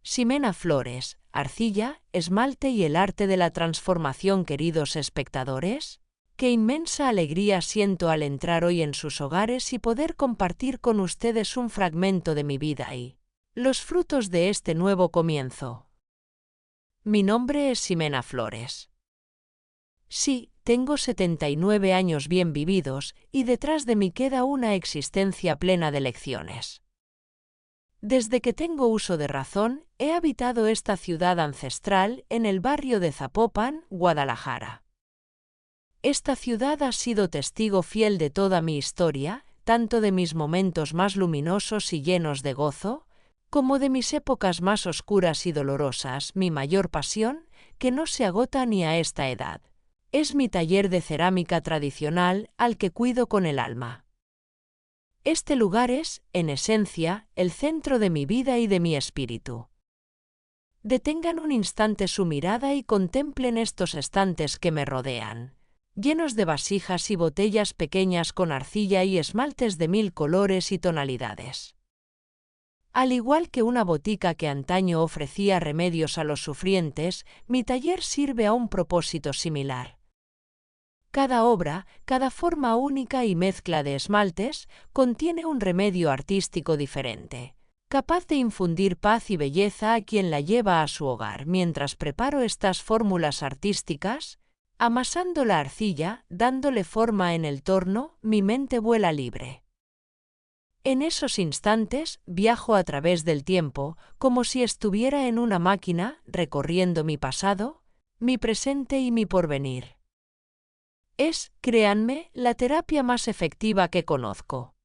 Ximena Flores, arcilla, esmalte y el arte de la transformación. Queridos espectadores, qué inmensa alegría siento al entrar hoy en sus hogares y poder compartir con ustedes un fragmento de mi vida y los frutos de este nuevo comienzo. Mi nombre es Ximena Flores. Sí, tengo 79 años bien vividos y detrás de mí queda una existencia plena de lecciones. Desde que tengo uso de razón, he habitado esta ciudad ancestral en el barrio de Zapopan, Guadalajara. Esta ciudad ha sido testigo fiel de toda mi historia, tanto de mis momentos más luminosos y llenos de gozo, como de mis épocas más oscuras y dolorosas. Mi mayor pasión, que no se agota ni a esta edad, es mi taller de cerámica tradicional al que cuido con el alma. Este lugar es, en esencia, el centro de mi vida y de mi espíritu. Detengan un instante su mirada y contemplen estos estantes que me rodean, llenos de vasijas y botellas pequeñas con arcilla y esmaltes de 1000 colores y tonalidades. Al igual que una botica que antaño ofrecía remedios a los sufrientes, mi taller sirve a un propósito similar. Cada obra, cada forma única y mezcla de esmaltes, contiene un remedio artístico diferente, capaz de infundir paz y belleza a quien la lleva a su hogar. Mientras preparo estas fórmulas artísticas, amasando la arcilla, dándole forma en el torno, mi mente vuela libre. En esos instantes, viajo a través del tiempo, como si estuviera en una máquina, recorriendo mi pasado, mi presente y mi porvenir. Es, créanme, la terapia más efectiva que conozco.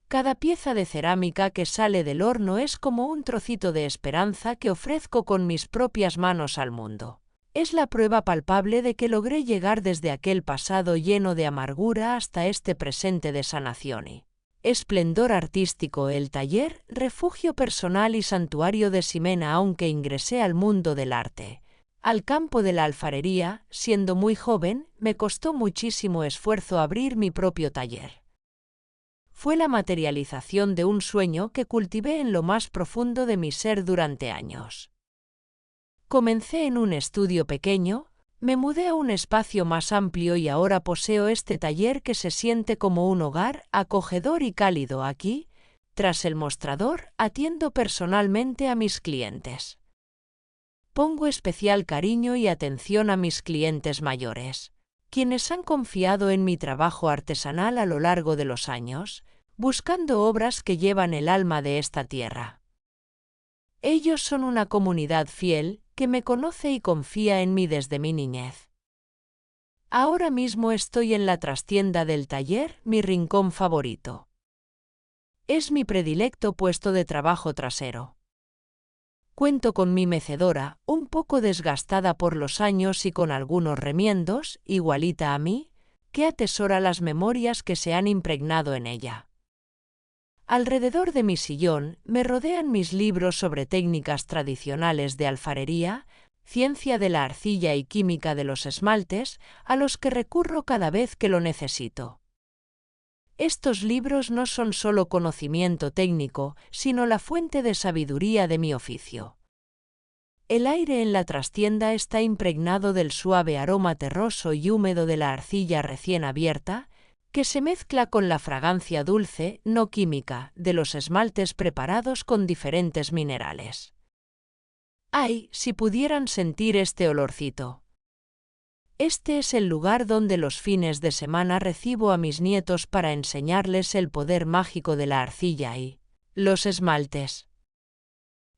Cada pieza de cerámica que sale del horno es como un trocito de esperanza que ofrezco con mis propias manos al mundo. Es la prueba palpable de que logré llegar desde aquel pasado lleno de amargura hasta este presente de sanación y esplendor artístico. El taller, refugio personal y santuario de Ximena. Aunque ingresé al mundo del arte, al campo de la alfarería, siendo muy joven, me costó muchísimo esfuerzo abrir mi propio taller. Fue la materialización de un sueño que cultivé en lo más profundo de mi ser durante años. Comencé en un estudio pequeño, me mudé a un espacio más amplio y ahora poseo este taller que se siente como un hogar acogedor y cálido. Aquí, tras el mostrador, atiendo personalmente a mis clientes. Pongo especial cariño y atención a mis clientes mayores, quienes han confiado en mi trabajo artesanal a lo largo de los años, buscando obras que llevan el alma de esta tierra. Ellos son una comunidad fiel, que me conoce y confía en mí desde mi niñez. Ahora mismo estoy en la trastienda del taller, mi rincón favorito. Es mi predilecto puesto de trabajo trasero. Cuento con mi mecedora, un poco desgastada por los años y con algunos remiendos, igualita a mí, que atesora las memorias que se han impregnado en ella. Alrededor de mi sillón me rodean mis libros sobre técnicas tradicionales de alfarería, ciencia de la arcilla y química de los esmaltes, a los que recurro cada vez que lo necesito. Estos libros no son solo conocimiento técnico, sino la fuente de sabiduría de mi oficio. El aire en la trastienda está impregnado del suave aroma terroso y húmedo de la arcilla recién abierta, que se mezcla con la fragancia dulce, no química, de los esmaltes preparados con diferentes minerales. ¡Ay, si pudieran sentir este olorcito! Este es el lugar donde los fines de semana recibo a mis nietos para enseñarles el poder mágico de la arcilla y los esmaltes.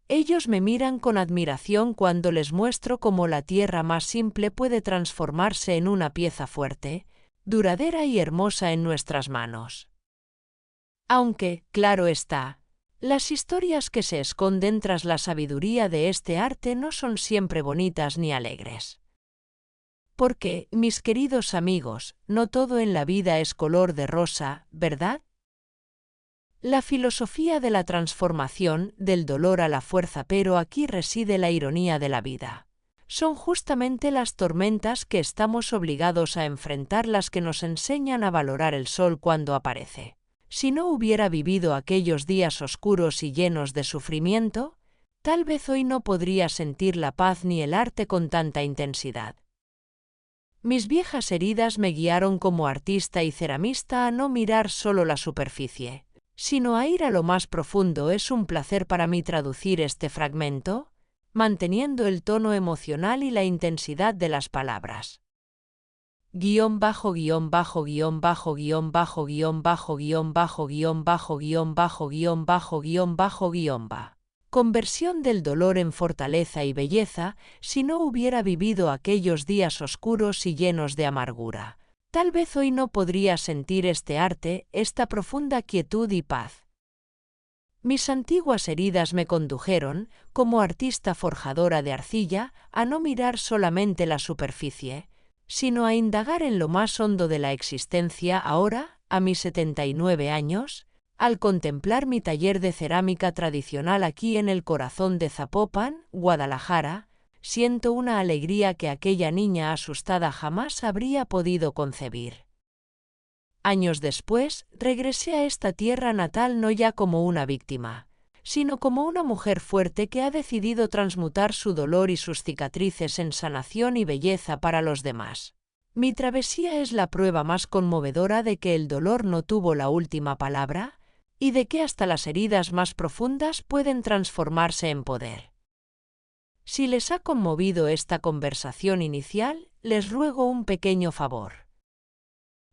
Ellos me miran con admiración cuando les muestro cómo la tierra más simple puede transformarse en una pieza fuerte, duradera y hermosa en nuestras manos. Aunque, claro está, las historias que se esconden tras la sabiduría de este arte no son siempre bonitas ni alegres. Porque, mis queridos amigos, no todo en la vida es color de rosa, ¿verdad? La filosofía de la transformación, del dolor a la fuerza, pero aquí reside la ironía de la vida. Son justamente las tormentas que estamos obligados a enfrentar las que nos enseñan a valorar el sol cuando aparece. Si no hubiera vivido aquellos días oscuros y llenos de sufrimiento, Tal vez hoy no podría sentir la paz ni el arte con tanta intensidad. Mis viejas heridas me guiaron como artista y ceramista a no mirar solo la superficie, sino a ir a lo más profundo. Es un placer para mí traducir este fragmento, manteniendo el tono emocional y la intensidad de las palabras. Guión bajo guión bajo guión bajo guión bajo guión bajo guión bajo guión bajo guión bajo guión bajo guión bajo guión ba. Conversión del dolor en fortaleza y belleza. Si no hubiera vivido aquellos días oscuros y llenos de amargura, tal vez hoy no podría sentir este arte, esta profunda quietud y paz. Mis antiguas heridas me condujeron, como artista forjadora de arcilla, a no mirar solamente la superficie, sino a indagar en lo más hondo de la existencia. Ahora, a mis 79 años, al contemplar mi taller de cerámica tradicional aquí en el corazón de Zapopan, Guadalajara, siento una alegría que aquella niña asustada jamás habría podido concebir. Años después, regresé a esta tierra natal no ya como una víctima, sino como una mujer fuerte que ha decidido transmutar su dolor y sus cicatrices en sanación y belleza para los demás. Mi travesía es la prueba más conmovedora de que el dolor no tuvo la última palabra, y de que hasta las heridas más profundas pueden transformarse en poder. Si les ha conmovido esta conversación inicial, les ruego un pequeño favor.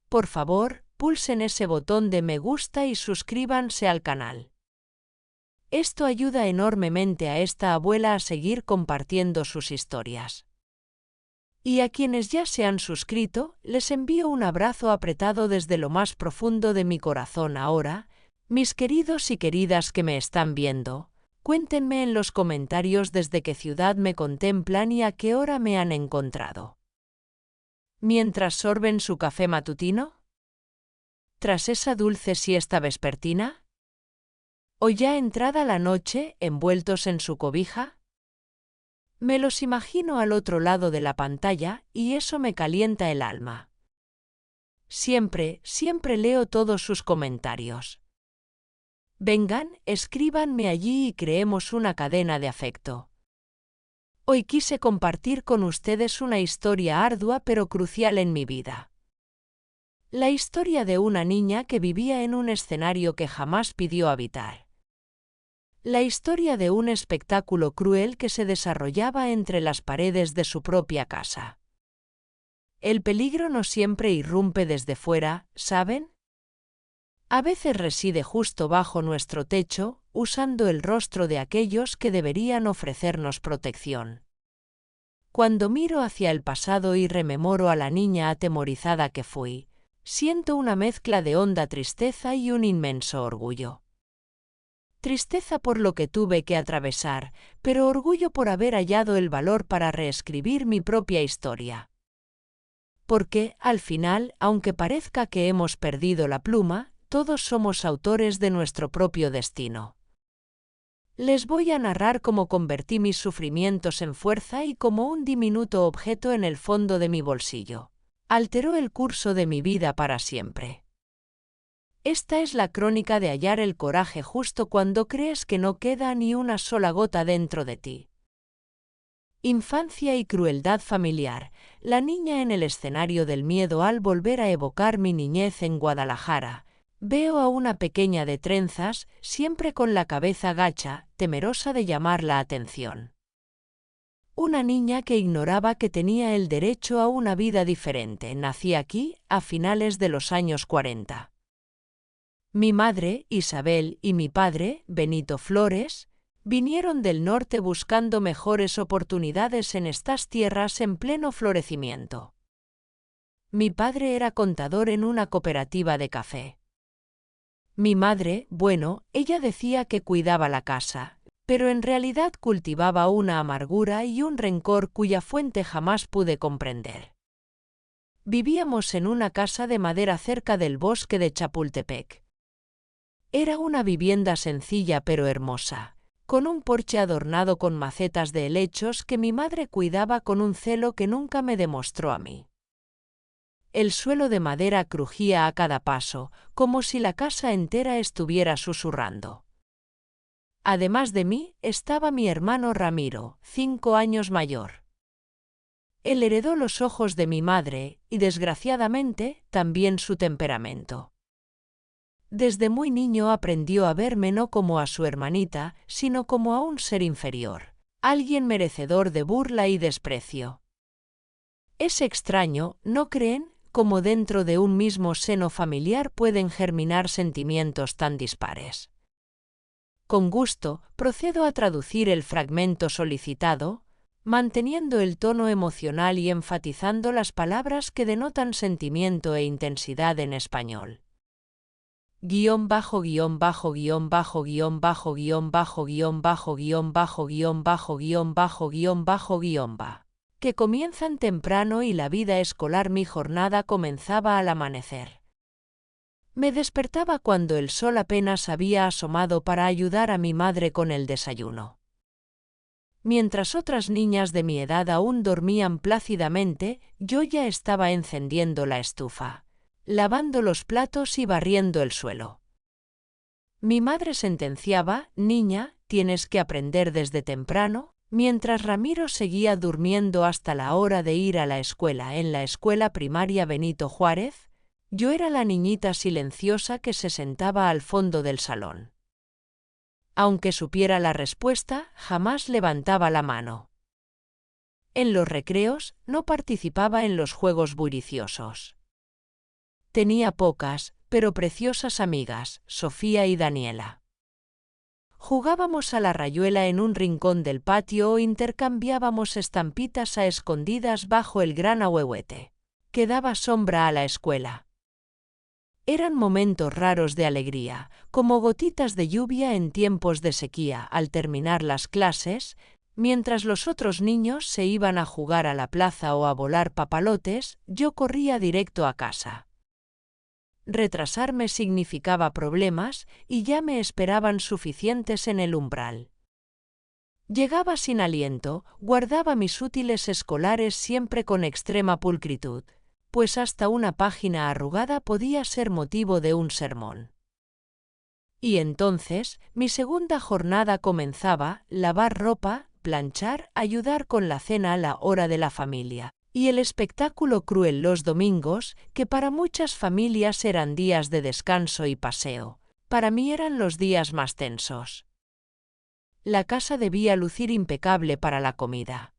Por favor, pulsen ese botón de me gusta y suscríbanse al canal. Esto ayuda enormemente a esta abuela a seguir compartiendo sus historias. Y a quienes ya se han suscrito, les envío un abrazo apretado desde lo más profundo de mi corazón. Ahora, mis queridos y queridas que me están viendo, cuéntenme en los comentarios desde qué ciudad me contemplan y a qué hora me han encontrado. ¿Mientras sorben su café matutino? ¿Tras esa dulce siesta vespertina? ¿O ya entrada la noche, envueltos en su cobija? Me los imagino al otro lado de la pantalla y eso me calienta el alma. Siempre leo todos sus comentarios. Vengan, escríbanme allí y creemos una cadena de afecto. Hoy quise compartir con ustedes una historia ardua pero crucial en mi vida. La historia de una niña que vivía en un escenario que jamás pidió habitar. La historia de un espectáculo cruel que se desarrollaba entre las paredes de su propia casa. El peligro no siempre irrumpe desde fuera, ¿saben? A veces reside justo bajo nuestro techo, usando el rostro de aquellos que deberían ofrecernos protección. Cuando miro hacia el pasado y rememoro a la niña atemorizada que fui, siento una mezcla de honda tristeza y un inmenso orgullo. Tristeza por lo que tuve que atravesar, pero orgullo por haber hallado el valor para reescribir mi propia historia. Porque, al final, aunque parezca que hemos perdido la pluma, todos somos autores de nuestro propio destino. Les voy a narrar cómo convertí mis sufrimientos en fuerza y cómo un diminuto objeto en el fondo de mi bolsillo alteró el curso de mi vida para siempre. Esta es la crónica de hallar el coraje justo cuando crees que no queda ni una sola gota dentro de ti. Infancia y crueldad familiar. La niña en el escenario del miedo. Al volver a evocar mi niñez en Guadalajara, veo a una pequeña de trenzas, siempre con la cabeza gacha, temerosa de llamar la atención. Una niña que ignoraba que tenía el derecho a una vida diferente. Nací aquí, a finales de los años 40. Mi madre, Isabel, y mi padre, Benito Flores, vinieron del norte buscando mejores oportunidades en estas tierras en pleno florecimiento. Mi padre era contador en una cooperativa de café. Mi madre, bueno, ella decía que cuidaba la casa, pero en realidad cultivaba una amargura y un rencor cuya fuente jamás pude comprender. Vivíamos en una casa de madera cerca del bosque de Chapultepec. Era una vivienda sencilla pero hermosa, con un porche adornado con macetas de helechos que mi madre cuidaba con un celo que nunca me demostró a mí. El suelo de madera crujía a cada paso, como si la casa entera estuviera susurrando. Además de mí, estaba mi hermano Ramiro, 5 años mayor. Él heredó los ojos de mi madre y, desgraciadamente, también su temperamento. Desde muy niño aprendió a verme no como a su hermanita, sino como a un ser inferior, alguien merecedor de burla y desprecio. Es extraño, ¿no creen?, cómo dentro de un mismo seno familiar pueden germinar sentimientos tan dispares. Con gusto, procedo a traducir el fragmento solicitado, manteniendo el tono emocional y enfatizando las palabras que denotan sentimiento e intensidad en español. Guión bajo guión bajo guión bajo guión bajo guión bajo guión bajo guión bajo guión bajo guión bajo guión bajo guión ba. Que comienzan temprano y la vida escolar. Mi jornada comenzaba al amanecer. Me despertaba cuando el sol apenas había asomado para ayudar a mi madre con el desayuno. Mientras otras niñas de mi edad aún dormían plácidamente, yo ya estaba encendiendo la estufa, lavando los platos y barriendo el suelo. Mi madre sentenciaba: niña, tienes que aprender desde temprano, mientras Ramiro seguía durmiendo hasta la hora de ir a la escuela. En la escuela primaria Benito Juárez, yo era la niñita silenciosa que se sentaba al fondo del salón. Aunque supiera la respuesta, jamás levantaba la mano. En los recreos, no participaba en los juegos bulliciosos. Tenía pocas, pero preciosas amigas, Sofía y Daniela. Jugábamos a la rayuela en un rincón del patio o intercambiábamos estampitas a escondidas bajo el gran ahuehuete, que daba sombra a la escuela. Eran momentos raros de alegría, como gotitas de lluvia en tiempos de sequía. Al terminar las clases, mientras los otros niños se iban a jugar a la plaza o a volar papalotes, yo corría directo a casa. Retrasarme significaba problemas y ya me esperaban suficientes en el umbral. Llegaba sin aliento, guardaba mis útiles escolares siempre con extrema pulcritud, pues hasta una página arrugada podía ser motivo de un sermón. Y entonces, mi segunda jornada comenzaba: lavar ropa, planchar, ayudar con la cena a la hora de la familia, y el espectáculo cruel los domingos, que para muchas familias eran días de descanso y paseo, para mí eran los días más tensos. La casa debía lucir impecable para la comida.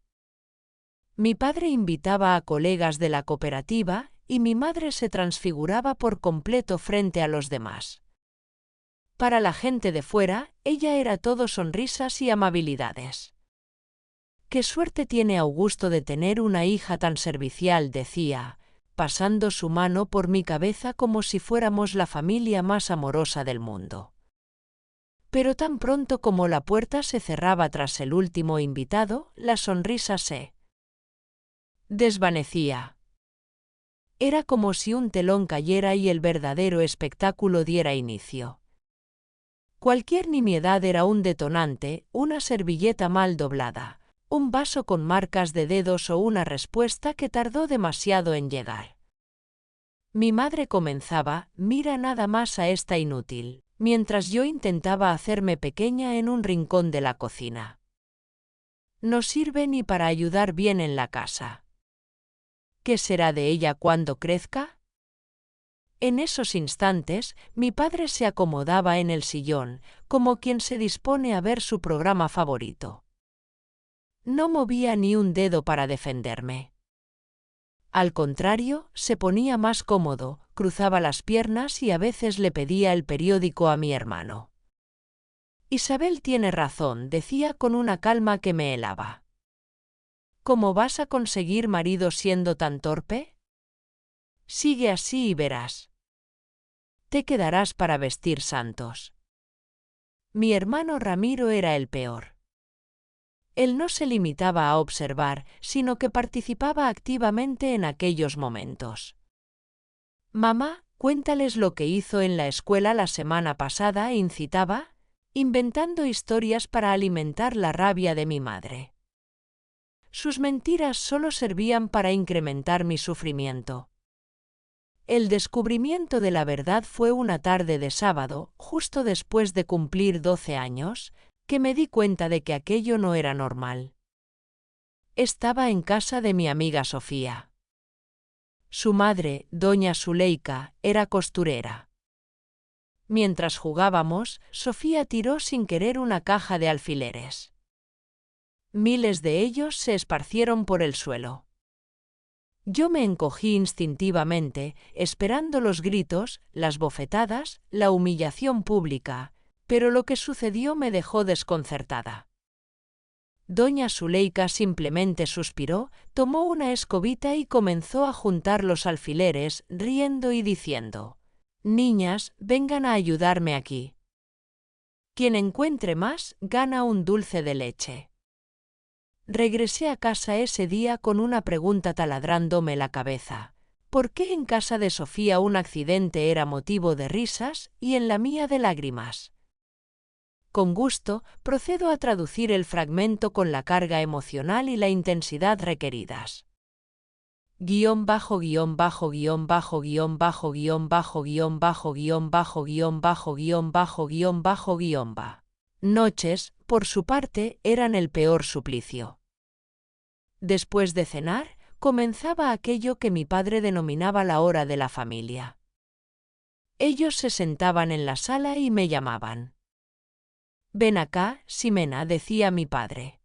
Mi padre invitaba a colegas de la cooperativa y mi madre se transfiguraba por completo frente a los demás. Para la gente de fuera, ella era todo sonrisas y amabilidades. «Qué suerte tiene Augusto de tener una hija tan servicial», decía, pasando su mano por mi cabeza como si fuéramos la familia más amorosa del mundo. Pero tan pronto como la puerta se cerraba tras el último invitado, la sonrisa se desvanecía. Era como si un telón cayera y el verdadero espectáculo diera inicio. Cualquier nimiedad era un detonante, una servilleta mal doblada, un vaso con marcas de dedos o una respuesta que tardó demasiado en llegar. Mi madre comenzaba: «Mira nada más a esta inútil», mientras yo intentaba hacerme pequeña en un rincón de la cocina. «No sirve ni para ayudar bien en la casa. ¿Qué será de ella cuando crezca?». En esos instantes, mi padre se acomodaba en el sillón, como quien se dispone a ver su programa favorito. No movía ni un dedo para defenderme. Al contrario, se ponía más cómodo, cruzaba las piernas y a veces le pedía el periódico a mi hermano. «Isabel tiene razón», decía con una calma que me helaba. «¿Cómo vas a conseguir marido siendo tan torpe? Sigue así y verás. Te quedarás para vestir santos». Mi hermano Ramiro era el peor. Él no se limitaba a observar, sino que participaba activamente en aquellos momentos. «Mamá, cuéntales lo que hizo en la escuela la semana pasada», incitaba, inventando historias para alimentar la rabia de mi madre. Sus mentiras solo servían para incrementar mi sufrimiento. El descubrimiento de la verdad fue una tarde de sábado, justo después de cumplir 12 años, que me di cuenta de que aquello no era normal. Estaba en casa de mi amiga Sofía. Su madre, doña Zuleika, era costurera. Mientras jugábamos, Sofía tiró sin querer una caja de alfileres. Miles de ellos se esparcieron por el suelo. Yo me encogí instintivamente, esperando los gritos, las bofetadas, la humillación pública, pero lo que sucedió me dejó desconcertada. Doña Zuleika simplemente suspiró, tomó una escobita y comenzó a juntar los alfileres, riendo y diciendo: «Niñas, vengan a ayudarme aquí. Quien encuentre más, gana un dulce de leche». Regresé a casa ese día con una pregunta taladrándome la cabeza. ¿Por qué en casa de Sofía un accidente era motivo de risas y en la mía de lágrimas? Con gusto, procedo a traducir el fragmento con la carga emocional y la intensidad requeridas. Guión bajo guión bajo guión bajo guión bajo guión bajo guión bajo guión bajo guión bajo guión bajo guión bajo guión ba. Noches, por su parte, eran el peor suplicio. Después de cenar, comenzaba aquello que mi padre denominaba la hora de la familia. Ellos se sentaban en la sala y me llamaban. «Ven acá, Ximena», decía mi padre.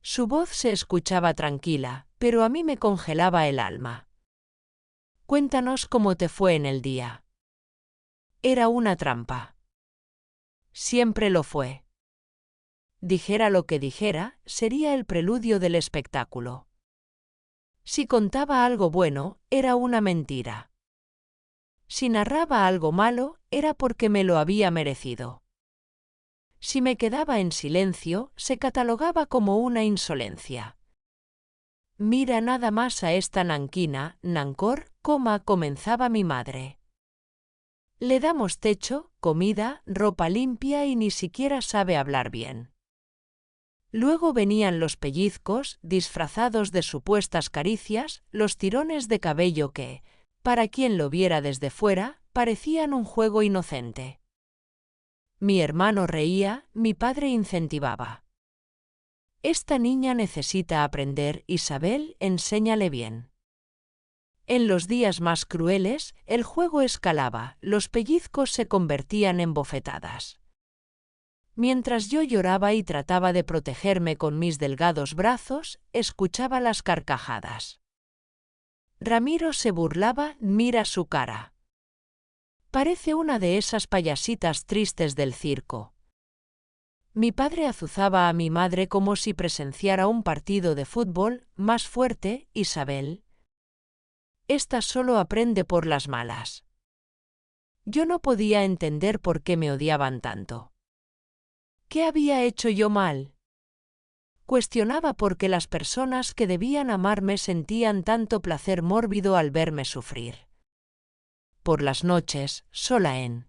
Su voz se escuchaba tranquila, pero a mí me congelaba el alma. «Cuéntanos cómo te fue en el día». Era una trampa. Siempre lo fue. Dijera lo que dijera, sería el preludio del espectáculo. Si contaba algo bueno, era una mentira. Si narraba algo malo, era porque me lo había merecido. Si me quedaba en silencio, se catalogaba como una insolencia. «Mira nada más a esta nanquina, Nancor», comenzaba mi madre. «Le damos techo, comida, ropa limpia y ni siquiera sabe hablar bien». Luego venían los pellizcos, disfrazados de supuestas caricias, los tirones de cabello que, para quien lo viera desde fuera, parecían un juego inocente. Mi hermano reía, mi padre incentivaba. «Esta niña necesita aprender, Isabel, enséñale bien». En los días más crueles, el juego escalaba, los pellizcos se convertían en bofetadas. Mientras yo lloraba y trataba de protegerme con mis delgados brazos, escuchaba las carcajadas. Ramiro se burlaba, «Mira su cara. Parece una de esas payasitas tristes del circo». Mi padre azuzaba a mi madre como si presenciara un partido de fútbol. «Más fuerte, Isabel. Esta solo aprende por las malas». Yo no podía entender por qué me odiaban tanto. ¿Qué había hecho yo mal? Cuestionaba por qué las personas que debían amarme sentían tanto placer mórbido al verme sufrir. Por las noches, sola en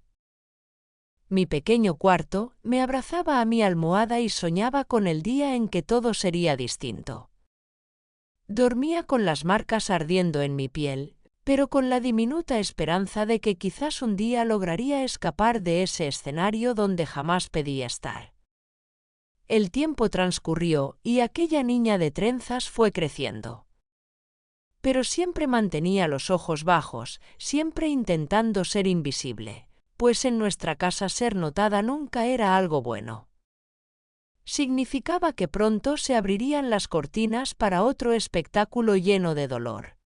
mi pequeño cuarto, me abrazaba a mi almohada y soñaba con el día en que todo sería distinto. Dormía con las marcas ardiendo en mi piel, pero con la diminuta esperanza de que quizás un día lograría escapar de ese escenario donde jamás pedí estar. El tiempo transcurrió y aquella niña de trenzas fue creciendo. Pero siempre mantenía los ojos bajos, siempre intentando ser invisible, pues en nuestra casa ser notada nunca era algo bueno. Significaba que pronto se abrirían las cortinas para otro espectáculo lleno de dolor.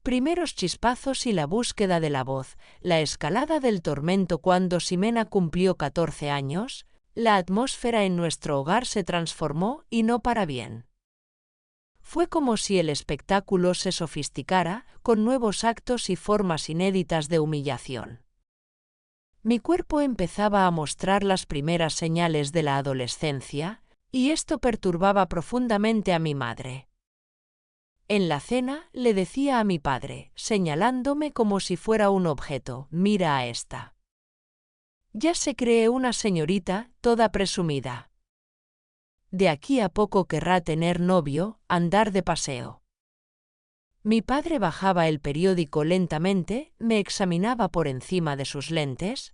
Primeros chispazos y la búsqueda de la voz, la escalada del tormento cuando Ximena cumplió 14 años, la atmósfera en nuestro hogar se transformó y no para bien. Fue como si el espectáculo se sofisticara, con nuevos actos y formas inéditas de humillación. Mi cuerpo empezaba a mostrar las primeras señales de la adolescencia, y esto perturbaba profundamente a mi madre. En la cena le decía a mi padre, señalándome como si fuera un objeto: «Mira a esta. Ya se cree una señorita, toda presumida. De aquí a poco querrá tener novio, andar de paseo». Mi padre bajaba el periódico lentamente, me examinaba por encima de sus lentes,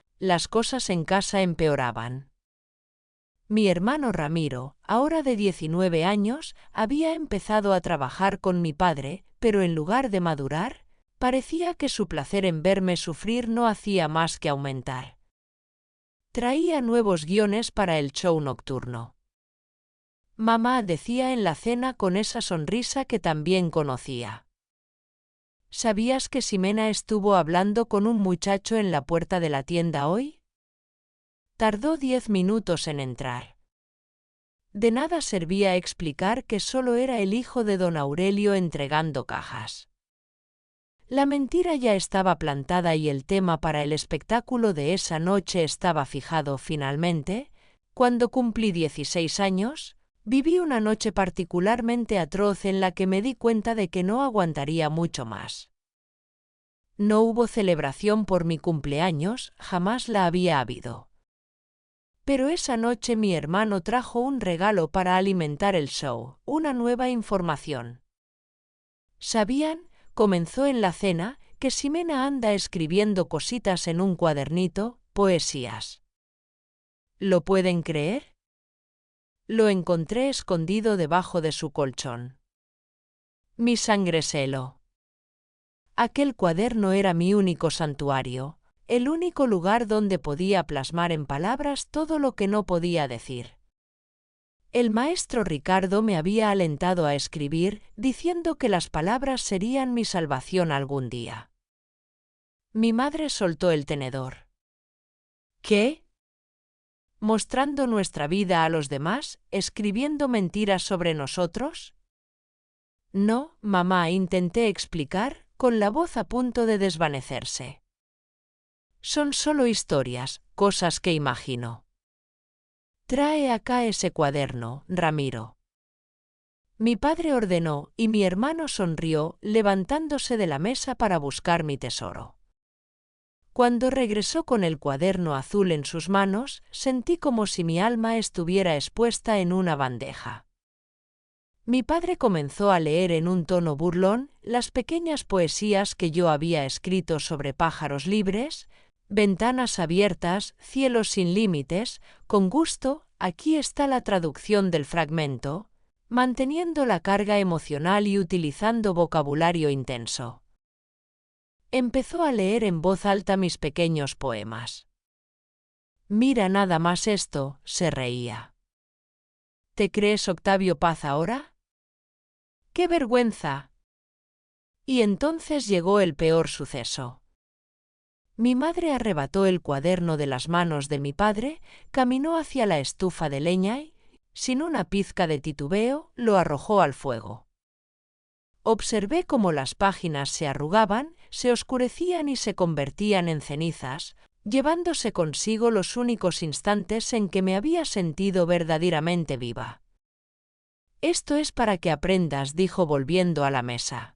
las cosas en casa empeoraban. Mi hermano Ramiro, ahora de 19 años, había empezado a trabajar con mi padre, pero en lugar de madurar, parecía que su placer en verme sufrir no hacía más que aumentar. Traía nuevos guiones para el show nocturno. Mamá decía en la cena con esa sonrisa que también conocía. ¿Sabías que Ximena estuvo hablando con un muchacho en la puerta de la tienda hoy? Tardó 10 minutos en entrar. De nada servía explicar que solo era el hijo de don Aurelio entregando cajas. La mentira ya estaba plantada y el tema para el espectáculo de esa noche estaba fijado finalmente. Cuando cumplí 16 años, viví una noche particularmente atroz en la que me di cuenta de que no aguantaría mucho más. No hubo celebración por mi cumpleaños, jamás la había habido. Pero esa noche mi hermano trajo un regalo para alimentar el show, una nueva información. ¿Sabían? Comenzó en la cena, que Ximena anda escribiendo cositas en un cuadernito, poesías. ¿Lo pueden creer? Lo encontré escondido debajo de su colchón. Mi sangre se heló. Aquel cuaderno era mi único santuario, el único lugar donde podía plasmar en palabras todo lo que no podía decir. El maestro Ricardo me había alentado a escribir, diciendo que las palabras serían mi salvación algún día. Mi madre soltó el tenedor. ¿Qué? ¿Mostrando nuestra vida a los demás, escribiendo mentiras sobre nosotros? No, mamá, intenté explicar, con la voz a punto de desvanecerse. Son solo historias, cosas que imagino. Trae acá ese cuaderno, Ramiro. Mi padre ordenó, y mi hermano sonrió, levantándose de la mesa para buscar mi tesoro. Cuando regresó con el cuaderno azul en sus manos, sentí como si mi alma estuviera expuesta en una bandeja. Mi padre comenzó a leer en un tono burlón las pequeñas poesías que yo había escrito sobre pájaros libres, ventanas abiertas, cielos sin límites. Con gusto, aquí está la traducción del fragmento, manteniendo la carga emocional y utilizando vocabulario intenso. Empezó a leer en voz alta mis pequeños poemas. Mira nada más esto, se reía. ¿Te crees Octavio Paz ahora? ¡Qué vergüenza! Y entonces llegó el peor suceso. Mi madre arrebató el cuaderno de las manos de mi padre, caminó hacia la estufa de leña y, sin una pizca de titubeo, lo arrojó al fuego. Observé cómo las páginas se arrugaban, se oscurecían y se convertían en cenizas, llevándose consigo los únicos instantes en que me había sentido verdaderamente viva. Esto es para que aprendas, dijo volviendo a la mesa.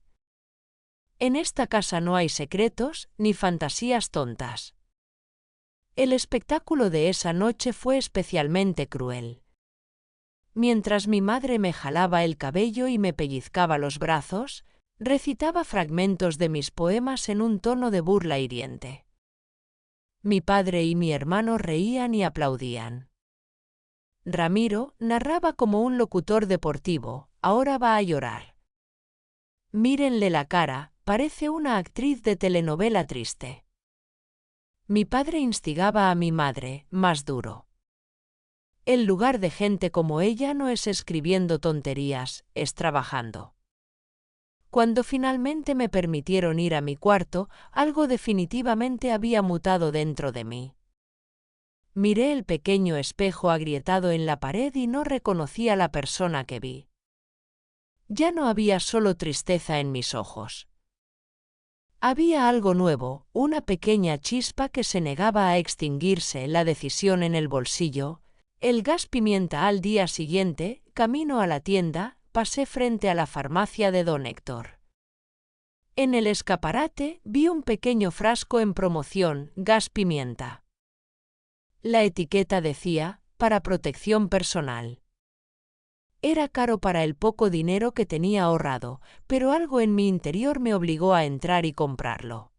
En esta casa no hay secretos ni fantasías tontas. El espectáculo de esa noche fue especialmente cruel. Mientras mi madre me jalaba el cabello y me pellizcaba los brazos, recitaba fragmentos de mis poemas en un tono de burla hiriente. Mi padre y mi hermano reían y aplaudían. Ramiro narraba como un locutor deportivo, ahora va a llorar. Mírenle la cara, parece una actriz de telenovela triste. Mi padre instigaba a mi madre, más duro. El lugar de gente como ella no es escribiendo tonterías, es trabajando. Cuando finalmente me permitieron ir a mi cuarto, algo definitivamente había mutado dentro de mí. Miré el pequeño espejo agrietado en la pared y no reconocí a la persona que vi. Ya no había solo tristeza en mis ojos. Había algo nuevo, una pequeña chispa que se negaba a extinguirse, la decisión en el bolsillo, el gas pimienta. Al día siguiente, camino a la tienda, pasé frente a la farmacia de don Héctor. En el escaparate vi un pequeño frasco en promoción, gas pimienta. La etiqueta decía, para protección personal. Era caro para el poco dinero que tenía ahorrado, pero algo en mi interior me obligó a entrar y comprarlo.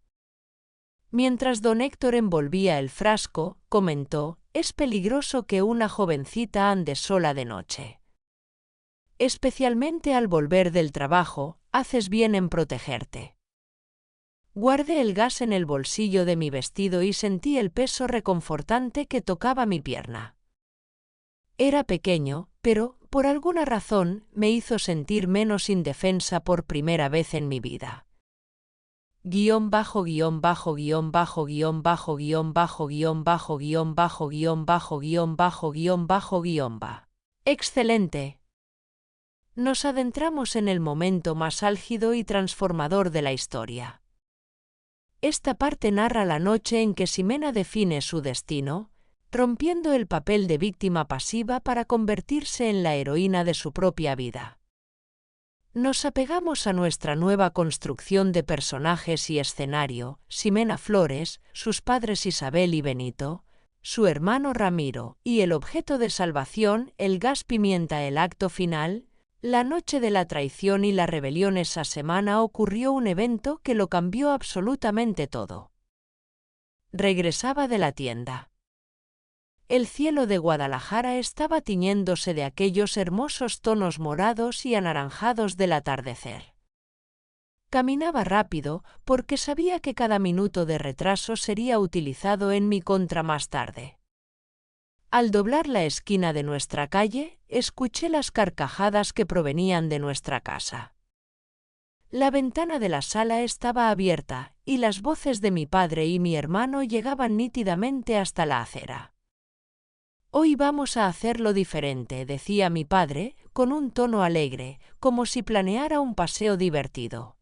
Mientras don Héctor envolvía el frasco, comentó: «Es peligroso que una jovencita ande sola de noche. Especialmente al volver del trabajo, haces bien en protegerte». Guardé el gas en el bolsillo de mi vestido y sentí el peso reconfortante que tocaba mi pierna. Era pequeño, pero, por alguna razón, me hizo sentir menos indefensa por primera vez en mi vida. Guión bajo, guión bajo, guión bajo, guión bajo, guión bajo, guión bajo, guión bajo, guión bajo, guión bajo, guión bajo, guión bajo. ¡Excelente! Nos adentramos en el momento más álgido y transformador de la historia. Esta parte narra la noche en que Ximena define su destino, rompiendo el papel de víctima pasiva para convertirse en la heroína de su propia vida. Nos apegamos a nuestra nueva construcción de personajes y escenario: Ximena Flores, sus padres Isabel y Benito, su hermano Ramiro, y el objeto de salvación, el gas pimienta. El acto final. La noche de la traición y la rebelión. Esa semana ocurrió un evento que lo cambió absolutamente todo. Regresaba de la tienda. El cielo de Guadalajara estaba tiñéndose de aquellos hermosos tonos morados y anaranjados del atardecer. Caminaba rápido porque sabía que cada minuto de retraso sería utilizado en mi contra más tarde. Al doblar la esquina de nuestra calle, escuché las carcajadas que provenían de nuestra casa. La ventana de la sala estaba abierta y las voces de mi padre y mi hermano llegaban nítidamente hasta la acera. «Hoy vamos a hacerlo diferente», decía mi padre, con un tono alegre, como si planeara un paseo divertido.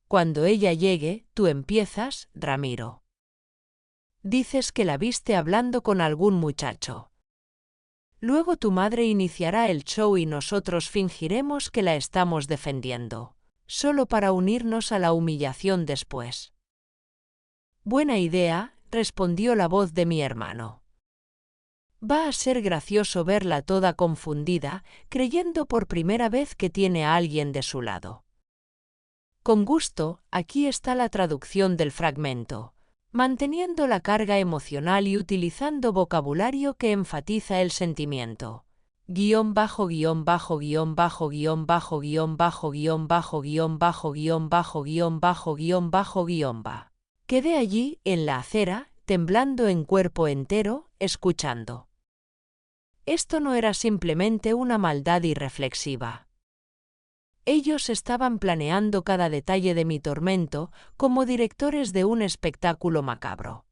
«Cuando ella llegue, tú empiezas, Ramiro. Dices que la viste hablando con algún muchacho. Luego tu madre iniciará el show y nosotros fingiremos que la estamos defendiendo, solo para unirnos a la humillación después». «Buena idea», respondió la voz de mi hermano. «Va a ser gracioso verla toda confundida, creyendo por primera vez que tiene a alguien de su lado». Con gusto, aquí está la traducción del fragmento. Manteniendo la carga emocional y utilizando vocabulario que enfatiza el sentimiento. Guión bajo, guión bajo, guión bajo, guión bajo, guión bajo, guión bajo, guión bajo, guión bajo, guión bajo, guión bajo, guión bajo. Quedé allí, en la acera, temblando en cuerpo entero, escuchando. Esto no era simplemente una maldad irreflexiva. Ellos estaban planeando cada detalle de mi tormento como directores de un espectáculo macabro.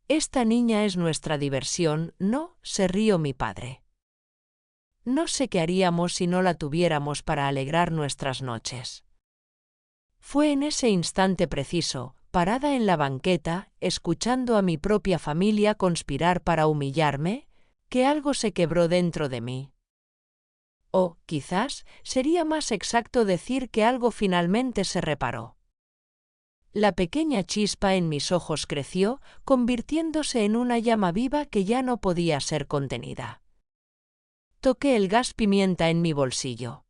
«Esta niña es nuestra diversión, ¿no?», se rió mi padre. «No sé qué haríamos si no la tuviéramos para alegrar nuestras noches». Fue en ese instante preciso, parada en la banqueta, escuchando a mi propia familia conspirar para humillarme, que algo se quebró dentro de mí. O, quizás, sería más exacto decir que algo finalmente se reparó. La pequeña chispa en mis ojos creció, convirtiéndose en una llama viva que ya no podía ser contenida. Toqué el gas pimienta en mi bolsillo.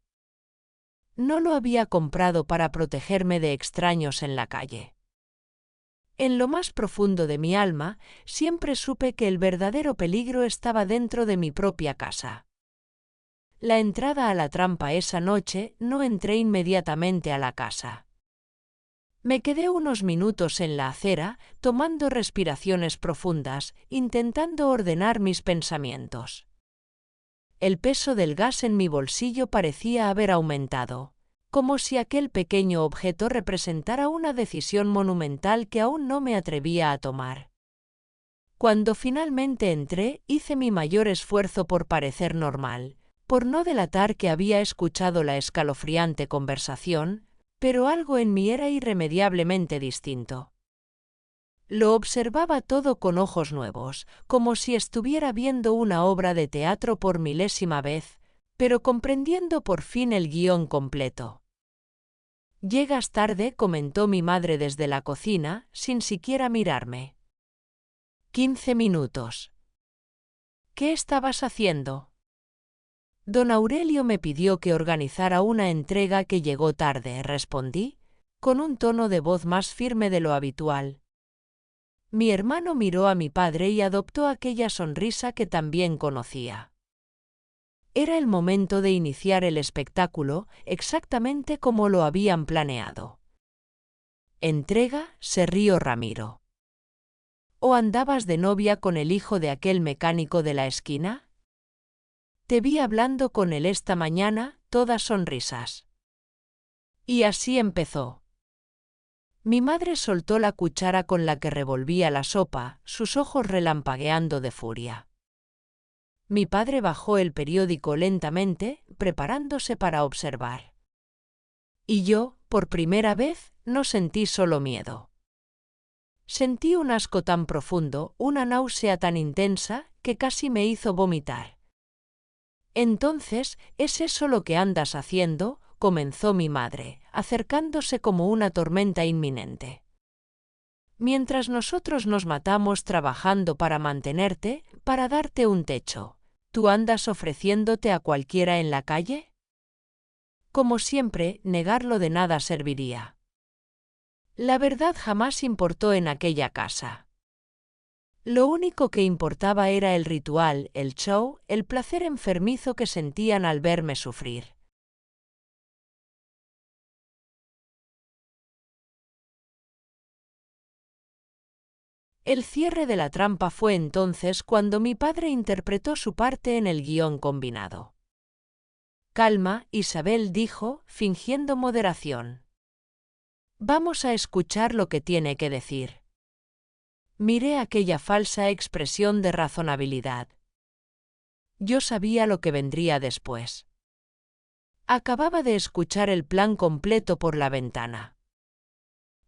No lo había comprado para protegerme de extraños en la calle. En lo más profundo de mi alma, siempre supe que el verdadero peligro estaba dentro de mi propia casa. La entrada a la trampa esa noche, no entré inmediatamente a la casa. Me quedé unos minutos en la acera, tomando respiraciones profundas, intentando ordenar mis pensamientos. El peso del gas en mi bolsillo parecía haber aumentado, como si aquel pequeño objeto representara una decisión monumental que aún no me atrevía a tomar. Cuando finalmente entré, hice mi mayor esfuerzo por parecer normal, por no delatar que había escuchado la escalofriante conversación, pero algo en mí era irremediablemente distinto. Lo observaba todo con ojos nuevos, como si estuviera viendo una obra de teatro por milésima vez, pero comprendiendo por fin el guión completo. «Llegas tarde», comentó mi madre desde la cocina, sin siquiera mirarme. 15 minutos. «¿Qué estabas haciendo?» «Don Aurelio me pidió que organizara una entrega que llegó tarde», respondí, con un tono de voz más firme de lo habitual. Mi hermano miró a mi padre y adoptó aquella sonrisa que también conocía. Era el momento de iniciar el espectáculo, exactamente como lo habían planeado. Entrega, se rió Ramiro. ¿O andabas de novia con el hijo de aquel mecánico de la esquina? Te vi hablando con él esta mañana, todas sonrisas. Y así empezó. Mi madre soltó la cuchara con la que revolvía la sopa, sus ojos relampagueando de furia. Mi padre bajó el periódico lentamente, preparándose para observar. Y yo, por primera vez, no sentí solo miedo. Sentí un asco tan profundo, una náusea tan intensa, que casi me hizo vomitar. Entonces, ¿es eso lo que andas haciendo?, comenzó mi madre, acercándose como una tormenta inminente. Mientras nosotros nos matamos trabajando para mantenerte, para darte un techo, ¿tú andas ofreciéndote a cualquiera en la calle? Como siempre, negarlo de nada serviría. La verdad jamás importó en aquella casa. Lo único que importaba era el ritual, el show, el placer enfermizo que sentían al verme sufrir. El cierre de la trampa fue entonces cuando mi padre interpretó su parte en el guión combinado. Calma, Isabel dijo, fingiendo moderación. Vamos a escuchar lo que tiene que decir. Miré aquella falsa expresión de razonabilidad. Yo sabía lo que vendría después. Acababa de escuchar el plan completo por la ventana.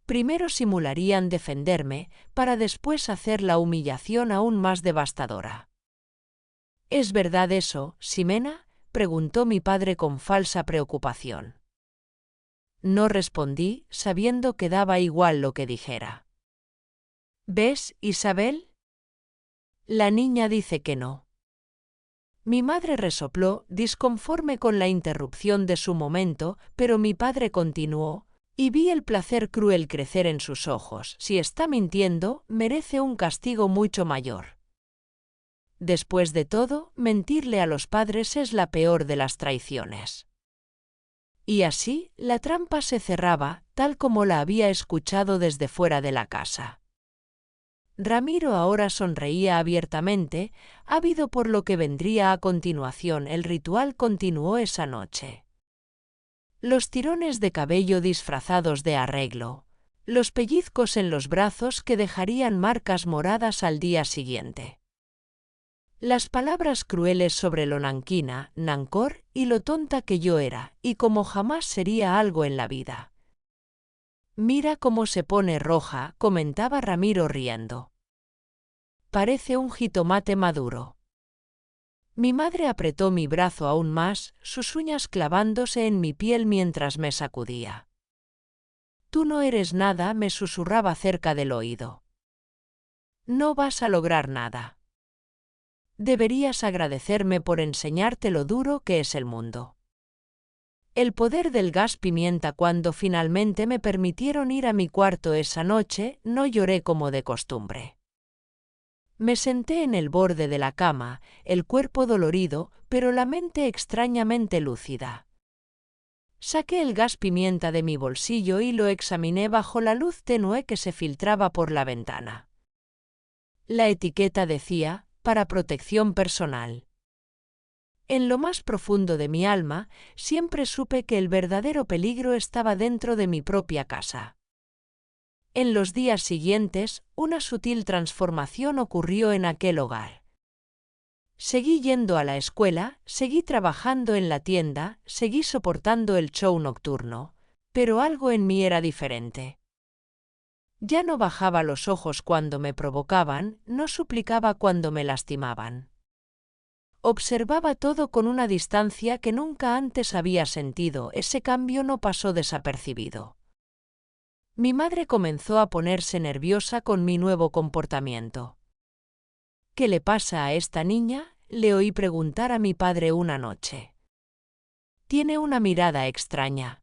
Primero simularían defenderme, para después hacer la humillación aún más devastadora. ¿Es verdad eso, Ximena?, preguntó mi padre con falsa preocupación. No respondí, sabiendo que daba igual lo que dijera. ¿Ves, Isabel? La niña dice que no. Mi madre resopló, disconforme con la interrupción de su momento, pero mi padre continuó, y vi el placer cruel crecer en sus ojos. Si está mintiendo, merece un castigo mucho mayor. Después de todo, mentirle a los padres es la peor de las traiciones. Y así, la trampa se cerraba, tal como la había escuchado desde fuera de la casa. Ramiro ahora sonreía abiertamente, ávido por lo que vendría a continuación. El ritual continuó esa noche. Los tirones de cabello disfrazados de arreglo, los pellizcos en los brazos que dejarían marcas moradas al día siguiente. Las palabras crueles sobre lo nanquina, nancor, y lo tonta que yo era, y como jamás sería algo en la vida. Mira cómo se pone roja, comentaba Ramiro riendo. Parece un jitomate maduro. Mi madre apretó mi brazo aún más, sus uñas clavándose en mi piel mientras me sacudía. Tú no eres nada, me susurraba cerca del oído. No vas a lograr nada. Deberías agradecerme por enseñarte lo duro que es el mundo. El poder del gas pimienta. Cuando finalmente me permitieron ir a mi cuarto esa noche, no lloré como de costumbre. Me senté en el borde de la cama, el cuerpo dolorido, pero la mente extrañamente lúcida. Saqué el gas pimienta de mi bolsillo y lo examiné bajo la luz tenue que se filtraba por la ventana. La etiqueta decía, para protección personal. En lo más profundo de mi alma, siempre supe que el verdadero peligro estaba dentro de mi propia casa. En los días siguientes, una sutil transformación ocurrió en aquel hogar. Seguí yendo a la escuela, seguí trabajando en la tienda, seguí soportando el show nocturno, pero algo en mí era diferente. Ya no bajaba los ojos cuando me provocaban, no suplicaba cuando me lastimaban. Observaba todo con una distancia que nunca antes había sentido. Ese cambio no pasó desapercibido. Mi madre comenzó a ponerse nerviosa con mi nuevo comportamiento. ¿Qué le pasa a esta niña?, le oí preguntar a mi padre una noche. Tiene una mirada extraña.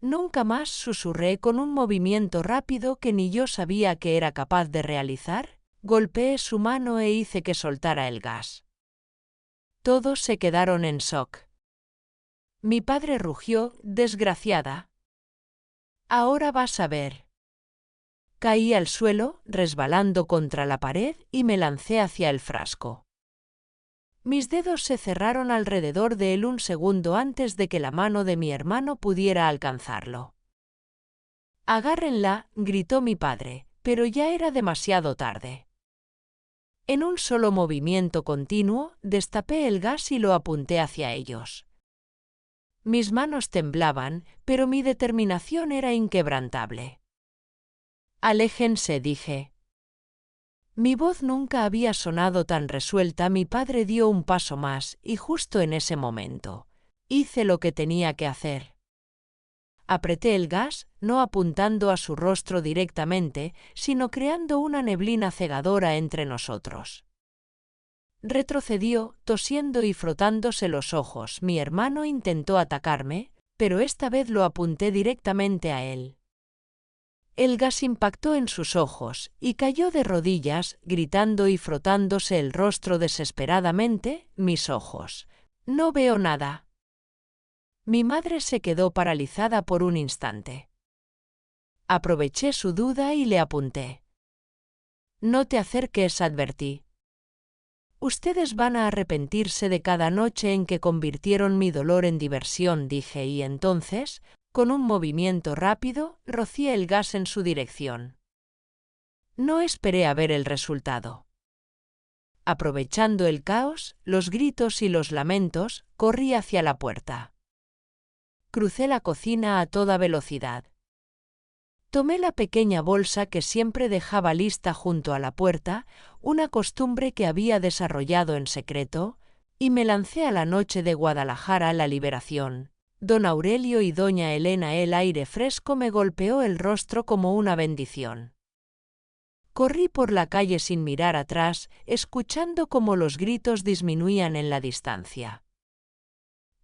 Nunca más, susurré con un movimiento rápido que ni yo sabía que era capaz de realizar. Golpeé su mano e hice que soltara el gas. Todos se quedaron en shock. Mi padre rugió: «Desgraciada. Ahora vas a ver». Caí al suelo, resbalando contra la pared, y me lancé hacia el frasco. Mis dedos se cerraron alrededor de él un segundo antes de que la mano de mi hermano pudiera alcanzarlo. «Agárrenla», gritó mi padre, pero ya era demasiado tarde. En un solo movimiento continuo, destapé el gas y lo apunté hacia ellos. Mis manos temblaban, pero mi determinación era inquebrantable. «Aléjense», dije. Mi voz nunca había sonado tan resuelta. Mi padre dio un paso más, y justo en ese momento, hice lo que tenía que hacer. Apreté el gas, no apuntando a su rostro directamente, sino creando una neblina cegadora entre nosotros. Retrocedió, tosiendo y frotándose los ojos. Mi hermano intentó atacarme, pero esta vez lo apunté directamente a él. El gas impactó en sus ojos, y cayó de rodillas, gritando y frotándose el rostro desesperadamente. «Mis ojos. No veo nada». Mi madre se quedó paralizada por un instante. Aproveché su duda y le apunté. «No te acerques», advertí. «Ustedes van a arrepentirse de cada noche en que convirtieron mi dolor en diversión», dije, y entonces, con un movimiento rápido, rocié el gas en su dirección. No esperé a ver el resultado. Aprovechando el caos, los gritos y los lamentos, corrí hacia la puerta. Crucé la cocina a toda velocidad. Tomé la pequeña bolsa que siempre dejaba lista junto a la puerta, una costumbre que había desarrollado en secreto, y me lancé a la noche de Guadalajara, la liberación. Don Aurelio y doña Elena. El aire fresco me golpeó el rostro como una bendición. Corrí por la calle sin mirar atrás, escuchando cómo los gritos disminuían en la distancia.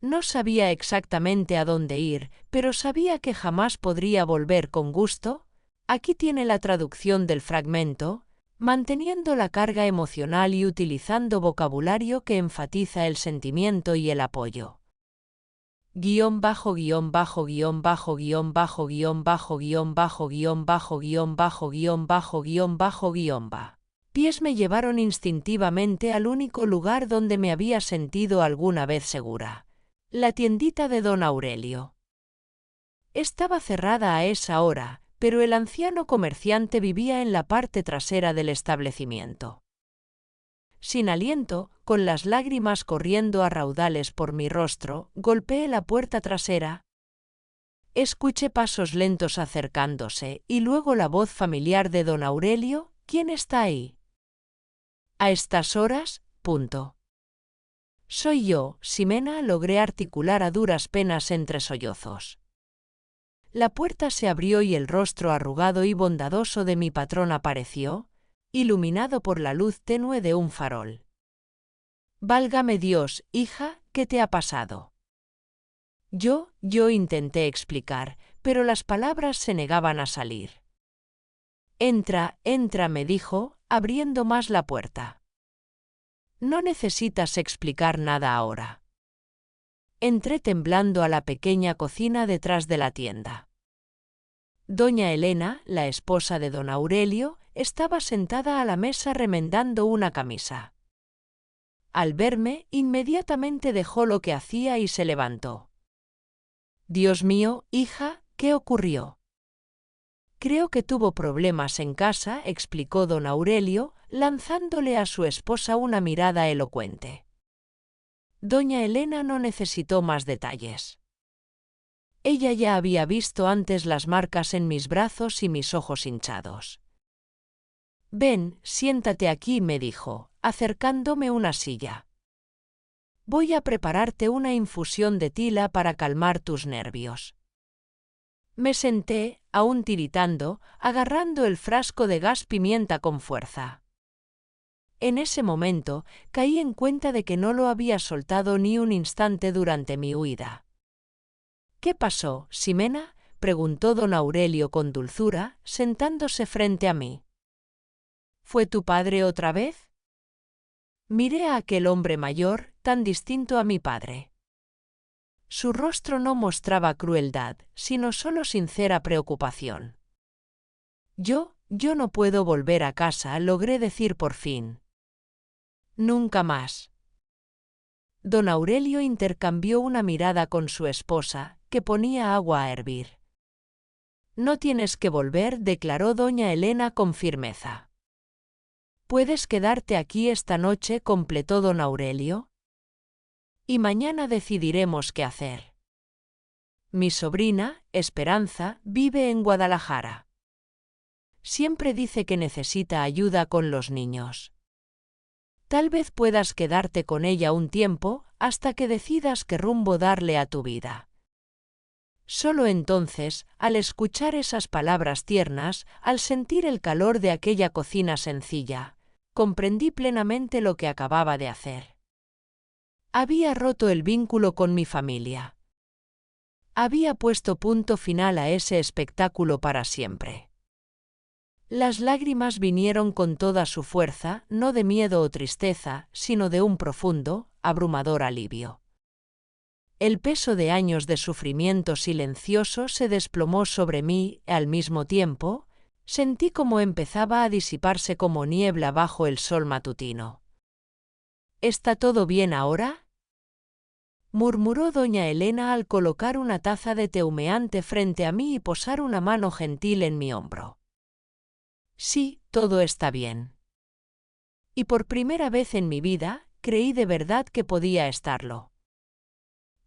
No sabía exactamente a dónde ir, pero sabía que jamás podría volver con gusto. Aquí tiene la traducción del fragmento, manteniendo la carga emocional y utilizando vocabulario que enfatiza el sentimiento y el apoyo. Guión bajo, guión bajo, guión bajo, guión bajo, guión bajo, guión bajo, guión bajo, guión bajo, guión bajo, guión bajo, guión bajo. Pies me llevaron instintivamente al único lugar donde me había sentido alguna vez segura. La tiendita de don Aurelio. Estaba cerrada a esa hora, pero el anciano comerciante vivía en la parte trasera del establecimiento. Sin aliento, con las lágrimas corriendo a raudales por mi rostro, golpeé la puerta trasera. Escuché pasos lentos acercándose, y luego la voz familiar de don Aurelio: «¿Quién está ahí? ¿A estas horas?». «Soy yo, Ximena», logré articular a duras penas entre sollozos. La puerta se abrió y el rostro arrugado y bondadoso de mi patrón apareció, iluminado por la luz tenue de un farol. «Válgame Dios, hija, ¿qué te ha pasado?». Yo intenté explicar, pero las palabras se negaban a salir. «Entra, entra», me dijo, abriendo más la puerta. «No necesitas explicar nada ahora». Entré temblando a la pequeña cocina detrás de la tienda. Doña Elena, la esposa de don Aurelio, estaba sentada a la mesa remendando una camisa. Al verme, inmediatamente dejó lo que hacía y se levantó. «Dios mío, hija, ¿qué ocurrió?». «Creo que tuvo problemas en casa», explicó don Aurelio, lanzándole a su esposa una mirada elocuente. Doña Elena no necesitó más detalles. Ella ya había visto antes las marcas en mis brazos y mis ojos hinchados. «Ven, siéntate aquí», me dijo, acercándome una silla. «Voy a prepararte una infusión de tila para calmar tus nervios». Me senté, aún tiritando, agarrando el frasco de gas pimienta con fuerza. En ese momento, caí en cuenta de que no lo había soltado ni un instante durante mi huida. «¿Qué pasó, Ximena?», preguntó don Aurelio con dulzura, sentándose frente a mí. ¿Fue tu padre otra vez? Miré a aquel hombre mayor, tan distinto a mi padre. Su rostro no mostraba crueldad, sino solo sincera preocupación. Yo no puedo volver a casa, logré decir por fin. Nunca más. Don Aurelio intercambió una mirada con su esposa, que ponía agua a hervir. No tienes que volver, declaró doña Elena con firmeza. ¿Puedes quedarte aquí esta noche?, completó don Aurelio. Y mañana decidiremos qué hacer. Mi sobrina, Esperanza, vive en Guadalajara. Siempre dice que necesita ayuda con los niños. Tal vez puedas quedarte con ella un tiempo, hasta que decidas qué rumbo darle a tu vida. Solo entonces, al escuchar esas palabras tiernas, al sentir el calor de aquella cocina sencilla, comprendí plenamente lo que acababa de hacer. Había roto el vínculo con mi familia. Había puesto punto final a ese espectáculo para siempre. Las lágrimas vinieron con toda su fuerza, no de miedo o tristeza, sino de un profundo, abrumador alivio. El peso de años de sufrimiento silencioso se desplomó sobre mí, al mismo tiempo, sentí como empezaba a disiparse como niebla bajo el sol matutino. ¿Está todo bien ahora?, murmuró doña Elena al colocar una taza de té humeante frente a mí y posar una mano gentil en mi hombro. Sí, todo está bien. Y por primera vez en mi vida, creí de verdad que podía estarlo.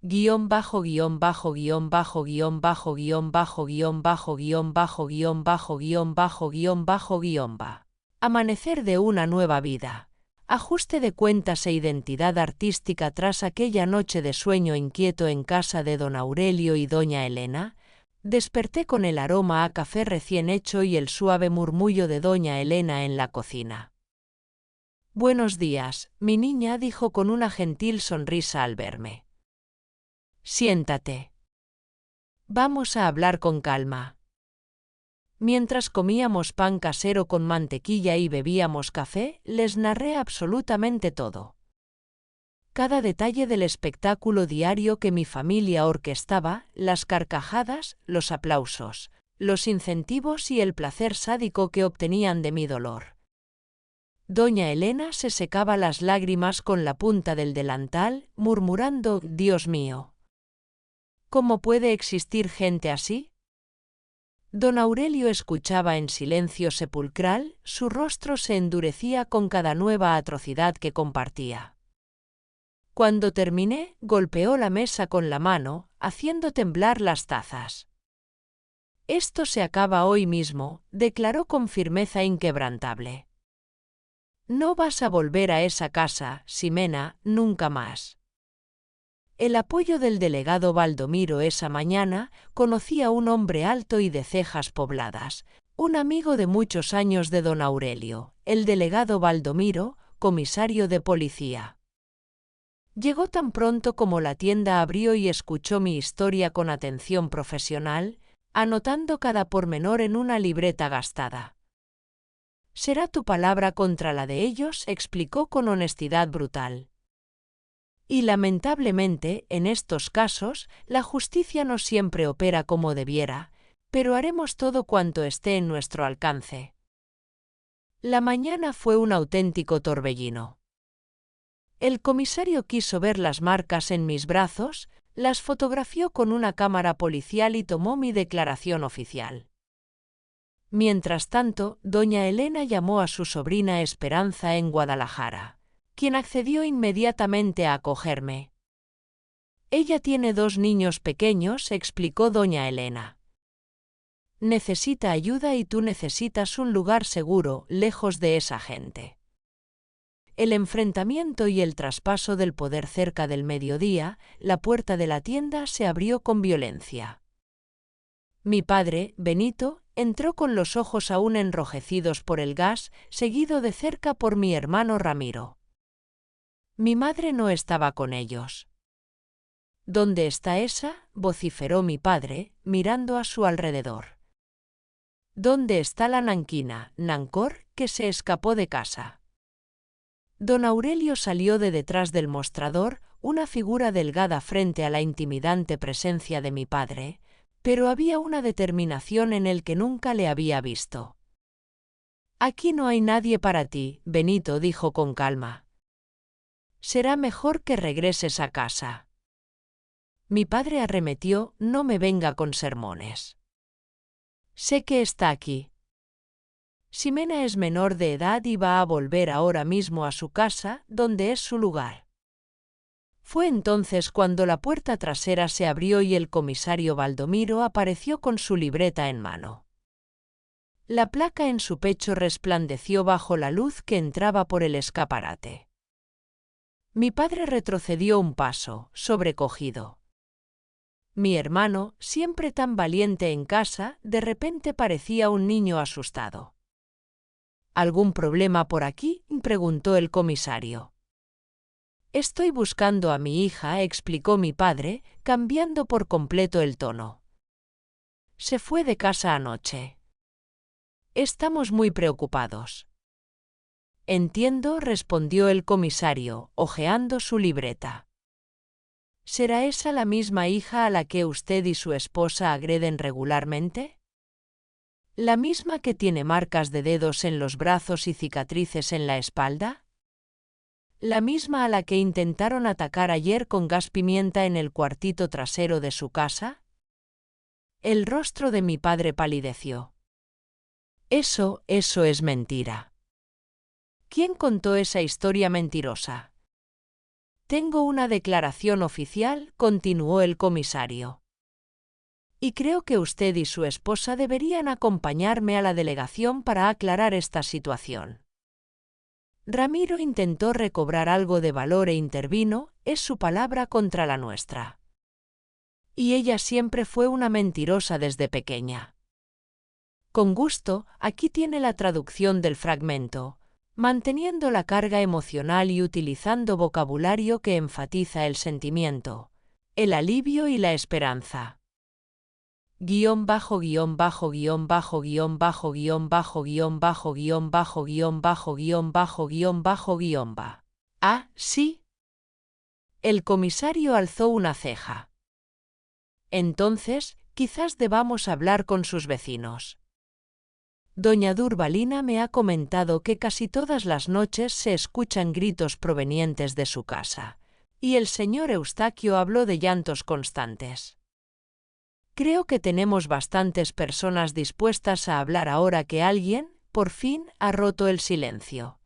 Guión bajo guión bajo guión bajo guión bajo guión bajo guión bajo guión bajo guión bajo guión bajo guión bajo guión ba. Amanecer de una nueva vida. Ajuste de cuentas e identidad artística tras aquella noche de sueño inquieto en casa de don Aurelio y doña Elena. Desperté con el aroma a café recién hecho y el suave murmullo de doña Elena en la cocina. Buenos días, mi niña, dijo con una gentil sonrisa al verme. Siéntate. Vamos a hablar con calma. Mientras comíamos pan casero con mantequilla y bebíamos café, les narré absolutamente todo. Cada detalle del espectáculo diario que mi familia orquestaba, las carcajadas, los aplausos, los incentivos y el placer sádico que obtenían de mi dolor. Doña Elena se secaba las lágrimas con la punta del delantal, murmurando: «Dios mío. ¿Cómo puede existir gente así?». Don Aurelio escuchaba en silencio sepulcral, su rostro se endurecía con cada nueva atrocidad que compartía. Cuando terminé, golpeó la mesa con la mano, haciendo temblar las tazas. «Esto se acaba hoy mismo», declaró con firmeza inquebrantable. «No vas a volver a esa casa, Ximena, nunca más». El apoyo del delegado Baldomiro esa mañana, conocí a un hombre alto y de cejas pobladas, un amigo de muchos años de don Aurelio, el delegado Baldomiro, comisario de policía. Llegó tan pronto como la tienda abrió y escuchó mi historia con atención profesional, anotando cada pormenor en una libreta gastada. «Será tu palabra contra la de ellos», explicó con honestidad brutal. Y lamentablemente, en estos casos, la justicia no siempre opera como debiera, pero haremos todo cuanto esté en nuestro alcance. La mañana fue un auténtico torbellino. El comisario quiso ver las marcas en mis brazos, las fotografió con una cámara policial y tomó mi declaración oficial. Mientras tanto, doña Elena llamó a su sobrina Esperanza en Guadalajara, quien accedió inmediatamente a acogerme. «Ella tiene 2 niños pequeños», explicó doña Elena. «Necesita ayuda y tú necesitas un lugar seguro, lejos de esa gente». El enfrentamiento y el traspaso del poder cerca del mediodía, la puerta de la tienda se abrió con violencia. Mi padre, Benito, entró con los ojos aún enrojecidos por el gas, seguido de cerca por mi hermano Ramiro. Mi madre no estaba con ellos. ¿Dónde está esa?, vociferó mi padre, mirando a su alrededor. ¿Dónde está la nanquina, Nancor, que se escapó de casa? Don Aurelio salió de detrás del mostrador, una figura delgada frente a la intimidante presencia de mi padre, pero había una determinación en él que nunca le había visto. «Aquí no hay nadie para ti», Benito dijo con calma. «Será mejor que regreses a casa». Mi padre arremetió: «No me venga con sermones. Sé que está aquí. Ximena es menor de edad y va a volver ahora mismo a su casa, donde es su lugar». Fue entonces cuando la puerta trasera se abrió y el comisario Baldomiro apareció con su libreta en mano. La placa en su pecho resplandeció bajo la luz que entraba por el escaparate. Mi padre retrocedió un paso, sobrecogido. Mi hermano, siempre tan valiente en casa, de repente parecía un niño asustado. «¿Algún problema por aquí?», preguntó el comisario. «Estoy buscando a mi hija», explicó mi padre, cambiando por completo el tono. «Se fue de casa anoche. Estamos muy preocupados». «Entiendo», respondió el comisario, hojeando su libreta. «¿Será esa la misma hija a la que usted y su esposa agreden regularmente? ¿La misma que tiene marcas de dedos en los brazos y cicatrices en la espalda? ¿La misma a la que intentaron atacar ayer con gas pimienta en el cuartito trasero de su casa?» El rostro de mi padre palideció. Eso es mentira». «¿Quién contó esa historia mentirosa?» «Tengo una declaración oficial», continuó el comisario. «Y creo que usted y su esposa deberían acompañarme a la delegación para aclarar esta situación». Ramiro intentó recobrar algo de valor e intervino: «Es su palabra contra la nuestra. Y ella siempre fue una mentirosa desde pequeña». «Con gusto, aquí tiene la traducción del fragmento, manteniendo la carga emocional y utilizando vocabulario que enfatiza el sentimiento, el alivio y la esperanza. Guión bajo guión bajo guión bajo guión bajo guión bajo guión bajo guión bajo guión bajo guión bajo guión bajo guión ba. Ah, sí». El comisario alzó una ceja. «Entonces, quizás debamos hablar con sus vecinos. Doña Durbalina me ha comentado que casi todas las noches se escuchan gritos provenientes de su casa, y el señor Eustaquio habló de llantos constantes. Creo que tenemos bastantes personas dispuestas a hablar ahora que alguien, por fin, ha roto el silencio».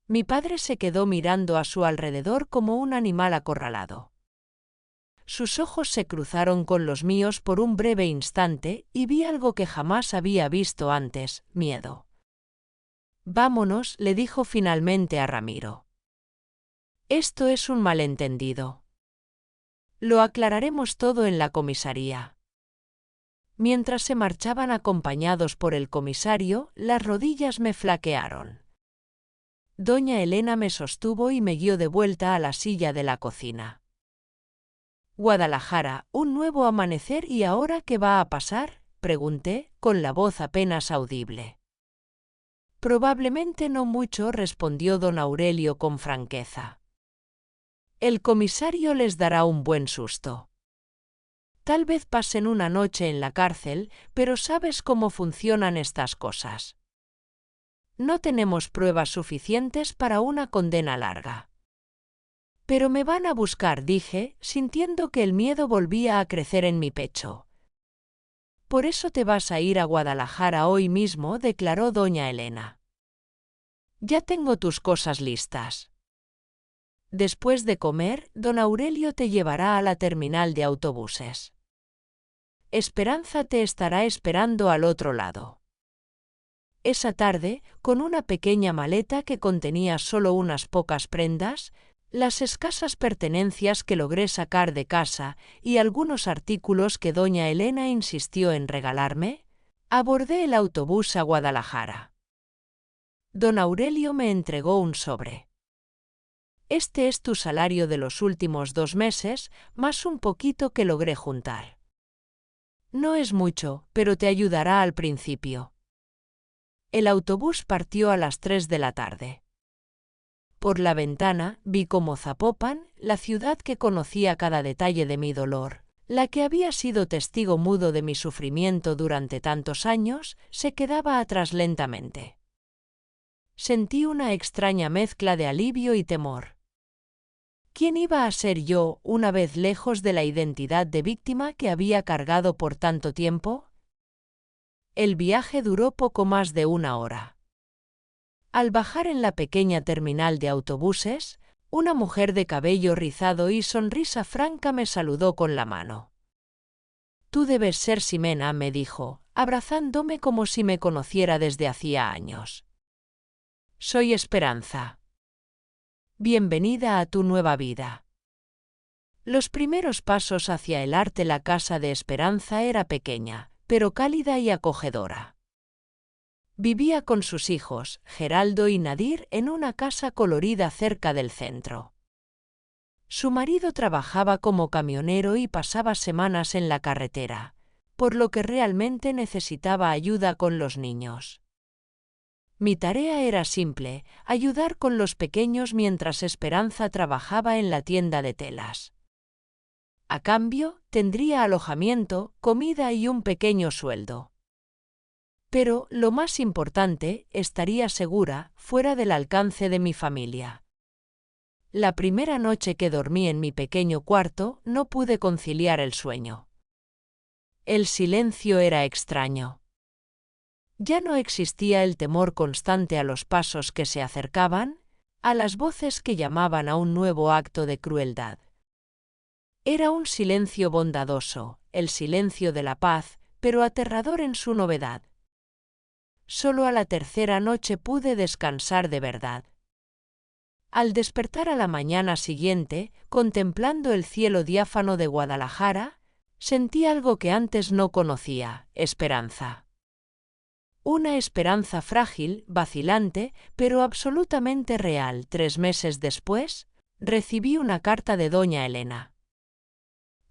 Mi padre se quedó mirando a su alrededor como un animal acorralado. Sus ojos se cruzaron con los míos por un breve instante y vi algo que jamás había visto antes: miedo. «Vámonos», le dijo finalmente a Ramiro. «Esto es un malentendido. Lo aclararemos todo en la comisaría». Mientras se marchaban acompañados por el comisario, las rodillas me flaquearon. Doña Elena me sostuvo y me guió de vuelta a la silla de la cocina. «Guadalajara, un nuevo amanecer, ¿y ahora qué va a pasar?», pregunté, con la voz apenas audible. «Probablemente no mucho», respondió don Aurelio con franqueza. «El comisario les dará un buen susto. Tal vez pasen una noche en la cárcel, pero ¿sabes cómo funcionan estas cosas? No tenemos pruebas suficientes para una condena larga». «Pero me van a buscar», dije, sintiendo que el miedo volvía a crecer en mi pecho. «Por eso te vas a ir a Guadalajara hoy mismo», declaró doña Elena. «Ya tengo tus cosas listas. Después de comer, don Aurelio te llevará a la terminal de autobuses. Esperanza te estará esperando al otro lado». Esa tarde, con una pequeña maleta que contenía solo unas pocas prendas, las escasas pertenencias que logré sacar de casa y algunos artículos que doña Elena insistió en regalarme, abordé el autobús a Guadalajara. Don Aurelio me entregó un sobre. Este es tu salario de los últimos 2 meses, más un poquito que logré juntar. No es mucho, pero te ayudará al principio. El autobús partió a las 3 de la tarde. Por la ventana vi cómo Zapopan, la ciudad que conocía cada detalle de mi dolor, la que había sido testigo mudo de mi sufrimiento durante tantos años, se quedaba atrás lentamente. Sentí una extraña mezcla de alivio y temor. ¿Quién iba a ser yo, una vez lejos de la identidad de víctima que había cargado por tanto tiempo? El viaje duró poco más de 1 hora. Al bajar en la pequeña terminal de autobuses, una mujer de cabello rizado y sonrisa franca me saludó con la mano. «Tú debes ser Ximena», me dijo, abrazándome como si me conociera desde hacía años. «Soy Esperanza. Bienvenida a tu nueva vida». Los primeros pasos hacia el arte. La casa de Esperanza era pequeña, pero cálida y acogedora. Vivía con sus hijos, Geraldo y Nadir, en una casa colorida cerca del centro. Su marido trabajaba como camionero y pasaba semanas en la carretera, por lo que realmente necesitaba ayuda con los niños. Mi tarea era simple: ayudar con los pequeños mientras Esperanza trabajaba en la tienda de telas. A cambio, tendría alojamiento, comida y un pequeño sueldo. Pero, lo más importante, estaría segura, fuera del alcance de mi familia. La primera noche que dormí en mi pequeño cuarto, no pude conciliar el sueño. El silencio era extraño. Ya no existía el temor constante a los pasos que se acercaban, a las voces que llamaban a un nuevo acto de crueldad. Era un silencio bondadoso, el silencio de la paz, pero aterrador en su novedad. Solo a la tercera noche pude descansar de verdad. Al despertar a la mañana siguiente, contemplando el cielo diáfano de Guadalajara, sentí algo que antes no conocía: esperanza. Una esperanza frágil, vacilante, pero absolutamente real. 3 meses después, recibí una carta de doña Elena.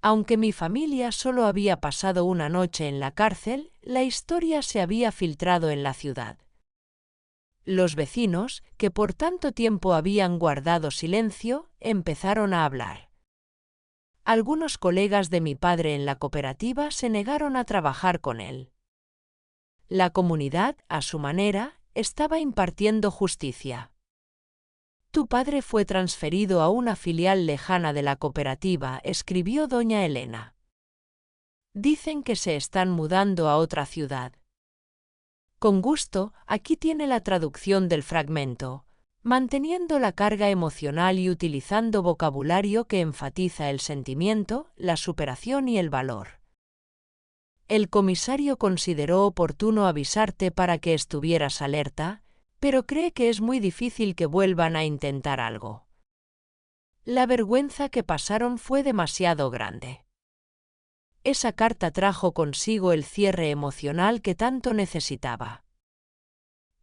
Aunque mi familia solo había pasado una noche en la cárcel, la historia se había filtrado en la ciudad. Los vecinos, que por tanto tiempo habían guardado silencio, empezaron a hablar. Algunos colegas de mi padre en la cooperativa se negaron a trabajar con él. La comunidad, a su manera, estaba impartiendo justicia. «Tu padre fue transferido a una filial lejana de la cooperativa», escribió doña Elena. «Dicen que se están mudando a otra ciudad». Con gusto, aquí tiene la traducción del fragmento, manteniendo la carga emocional y utilizando vocabulario que enfatiza el sentimiento, la superación y el valor. El comisario consideró oportuno avisarte para que estuvieras alerta, pero cree que es muy difícil que vuelvan a intentar algo. La vergüenza que pasaron fue demasiado grande. Esa carta trajo consigo el cierre emocional que tanto necesitaba.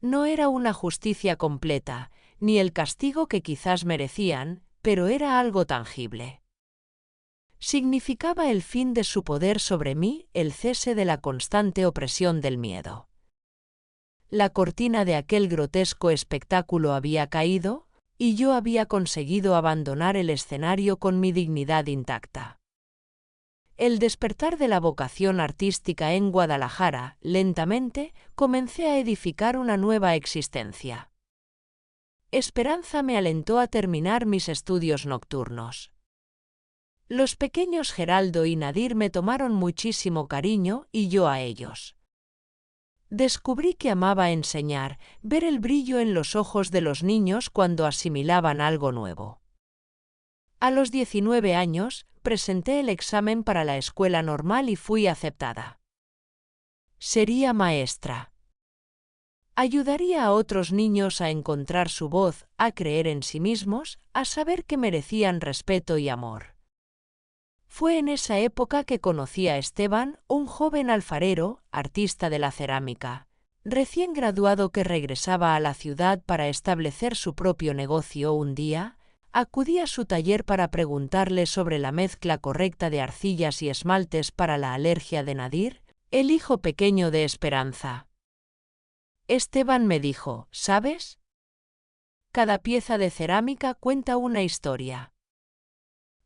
No era una justicia completa, ni el castigo que quizás merecían, pero era algo tangible. Significaba el fin de su poder sobre mí, el cese de la constante opresión del miedo. La cortina de aquel grotesco espectáculo había caído, y yo había conseguido abandonar el escenario con mi dignidad intacta. El despertar de la vocación artística en Guadalajara, lentamente, comencé a edificar una nueva existencia. Esperanza me alentó a terminar mis estudios nocturnos. Los pequeños Geraldo y Nadir me tomaron muchísimo cariño y yo a ellos. Descubrí que amaba enseñar, ver el brillo en los ojos de los niños cuando asimilaban algo nuevo. A los 19 años, presenté el examen para la escuela normal y fui aceptada. Sería maestra. Ayudaría a otros niños a encontrar su voz, a creer en sí mismos, a saber que merecían respeto y amor. Fue en esa época que conocí a Esteban, un joven alfarero, artista de la cerámica, recién graduado que regresaba a la ciudad para establecer su propio negocio. Un día, Acudí a su taller para preguntarle sobre la mezcla correcta de arcillas y esmaltes para la alergia de Nadir, el hijo pequeño de Esperanza. Esteban me dijo, ¿sabes? Cada pieza de cerámica cuenta una historia.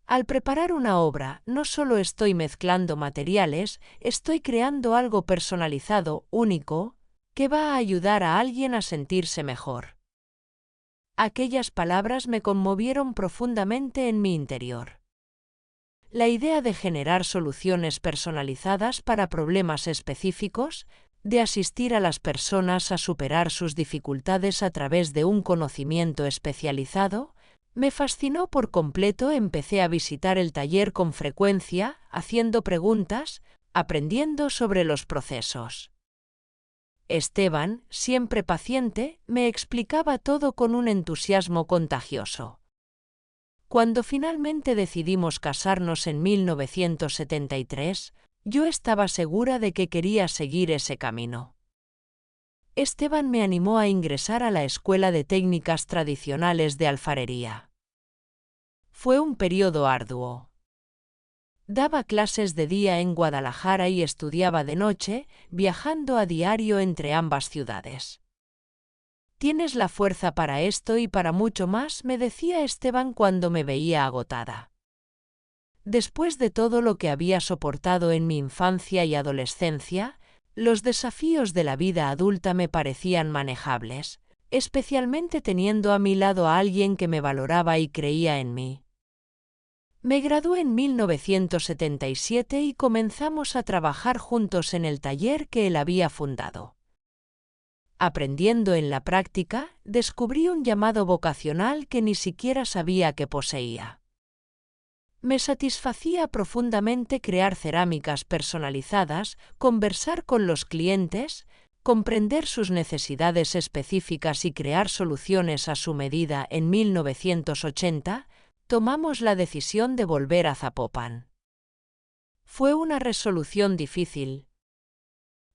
Al preparar una obra, no solo estoy mezclando materiales, estoy creando algo personalizado, único, que va a ayudar a alguien a sentirse mejor. Aquellas palabras me conmovieron profundamente en mi interior. La idea de generar soluciones personalizadas para problemas específicos, de asistir a las personas a superar sus dificultades a través de un conocimiento especializado, me fascinó por completo. Empecé a visitar el taller con frecuencia, haciendo preguntas, aprendiendo sobre los procesos. Esteban, siempre paciente, me explicaba todo con un entusiasmo contagioso. Cuando finalmente decidimos casarnos en 1973, yo estaba segura de que quería seguir ese camino. Esteban me animó a ingresar a la Escuela de Técnicas Tradicionales de Alfarería. Fue un periodo arduo. Daba clases de día en Guadalajara y estudiaba de noche, viajando a diario entre ambas ciudades. Tienes la fuerza para esto y para mucho más, me decía Esteban cuando me veía agotada. Después de todo lo que había soportado en mi infancia y adolescencia, los desafíos de la vida adulta me parecían manejables, especialmente teniendo a mi lado a alguien que me valoraba y creía en mí. Me gradué en 1977 y comenzamos a trabajar juntos en el taller que él había fundado. Aprendiendo en la práctica, descubrí un llamado vocacional que ni siquiera sabía que poseía. Me satisfacía profundamente crear cerámicas personalizadas, conversar con los clientes, comprender sus necesidades específicas y crear soluciones a su medida. En 1980, tomamos la decisión de volver a Zapopan. Fue una resolución difícil.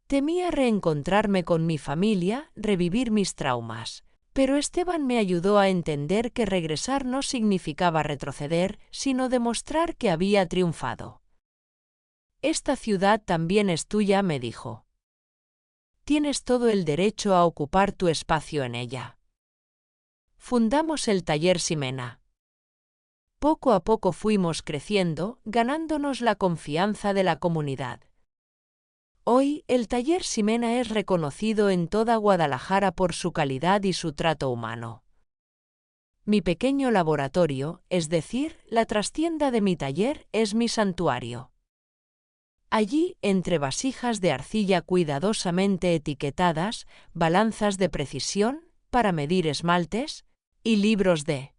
Temía reencontrarme con mi familia, revivir mis traumas, pero Esteban me ayudó a entender que regresar no significaba retroceder, sino demostrar que había triunfado. Esta ciudad también es tuya, me dijo. Tienes todo el derecho a ocupar tu espacio en ella. Fundamos el taller Ximena. Poco a poco fuimos creciendo, ganándonos la confianza de la comunidad. Hoy, el taller Ximena es reconocido en toda Guadalajara por su calidad y su trato humano. Mi pequeño laboratorio, es decir, la trastienda de mi taller, es mi santuario. Allí, entre vasijas de arcilla cuidadosamente etiquetadas, balanzas de precisión, para medir esmaltes, y libros de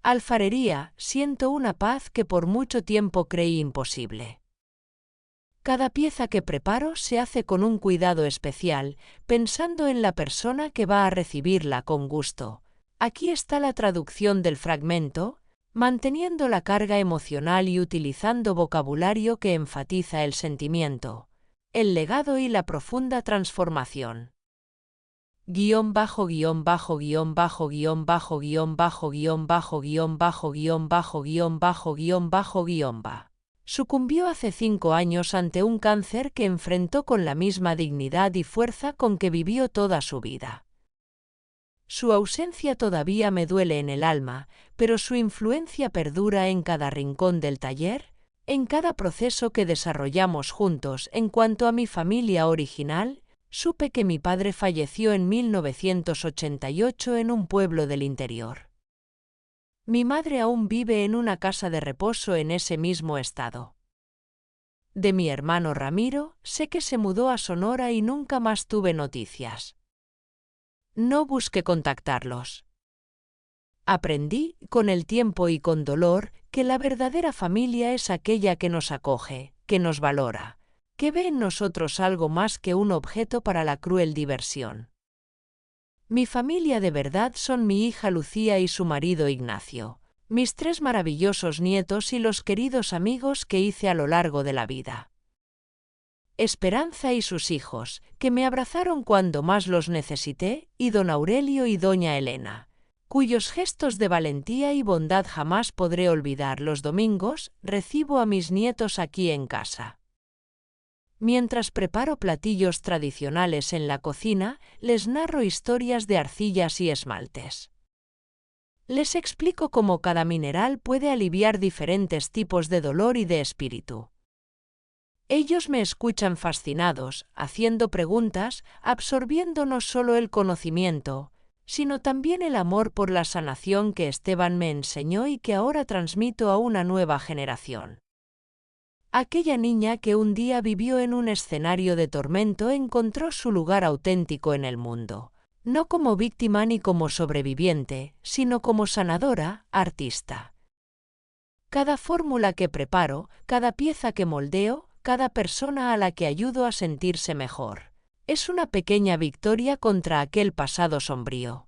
alfarería, siento una paz que por mucho tiempo creí imposible. Cada pieza que preparo se hace con un cuidado especial, pensando en la persona que va a recibirla con gusto. Aquí está la traducción del fragmento, manteniendo la carga emocional y utilizando vocabulario que enfatiza el sentimiento, el legado y la profunda transformación. Guión bajo guión bajo guión bajo guión bajo guión bajo guión bajo guión bajo guión bajo guión bajo guión bajo guión ba. Sucumbió hace 5 años ante un cáncer que enfrentó con la misma dignidad y fuerza con que vivió toda su vida. Su ausencia todavía me duele en el alma, pero su influencia perdura en cada rincón del taller, en cada proceso que desarrollamos juntos. En cuanto a mi familia original, supe que mi padre falleció en 1988 en un pueblo del interior. Mi madre aún vive en una casa de reposo en ese mismo estado. De mi hermano Ramiro, sé que se mudó a Sonora y nunca más tuve noticias. No busqué contactarlos. Aprendí, con el tiempo y con dolor, que la verdadera familia es aquella que nos acoge, que nos valora, que ve en nosotros algo más que un objeto para la cruel diversión. Mi familia de verdad son mi hija Lucía y su marido Ignacio, mis 3 maravillosos nietos y los queridos amigos que hice a lo largo de la vida. Esperanza y sus hijos, que me abrazaron cuando más los necesité, y don Aurelio y doña Elena, cuyos gestos de valentía y bondad jamás podré olvidar. Los domingos recibo a mis nietos aquí en casa. Mientras preparo platillos tradicionales en la cocina, les narro historias de arcillas y esmaltes. Les explico cómo cada mineral puede aliviar diferentes tipos de dolor y de espíritu. Ellos me escuchan fascinados, haciendo preguntas, absorbiendo no solo el conocimiento, sino también el amor por la sanación que Esteban me enseñó y que ahora transmito a una nueva generación. Aquella niña que un día vivió en un escenario de tormento encontró su lugar auténtico en el mundo, no como víctima ni como sobreviviente, sino como sanadora, artista. Cada fórmula que preparo, cada pieza que moldeo, cada persona a la que ayudo a sentirse mejor, es una pequeña victoria contra aquel pasado sombrío.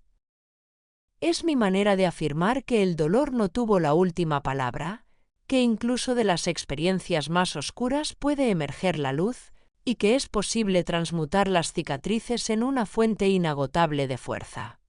Es mi manera de afirmar que el dolor no tuvo la última palabra, que incluso de las experiencias más oscuras puede emerger la luz, y que es posible transmutar las cicatrices en una fuente inagotable de fuerza.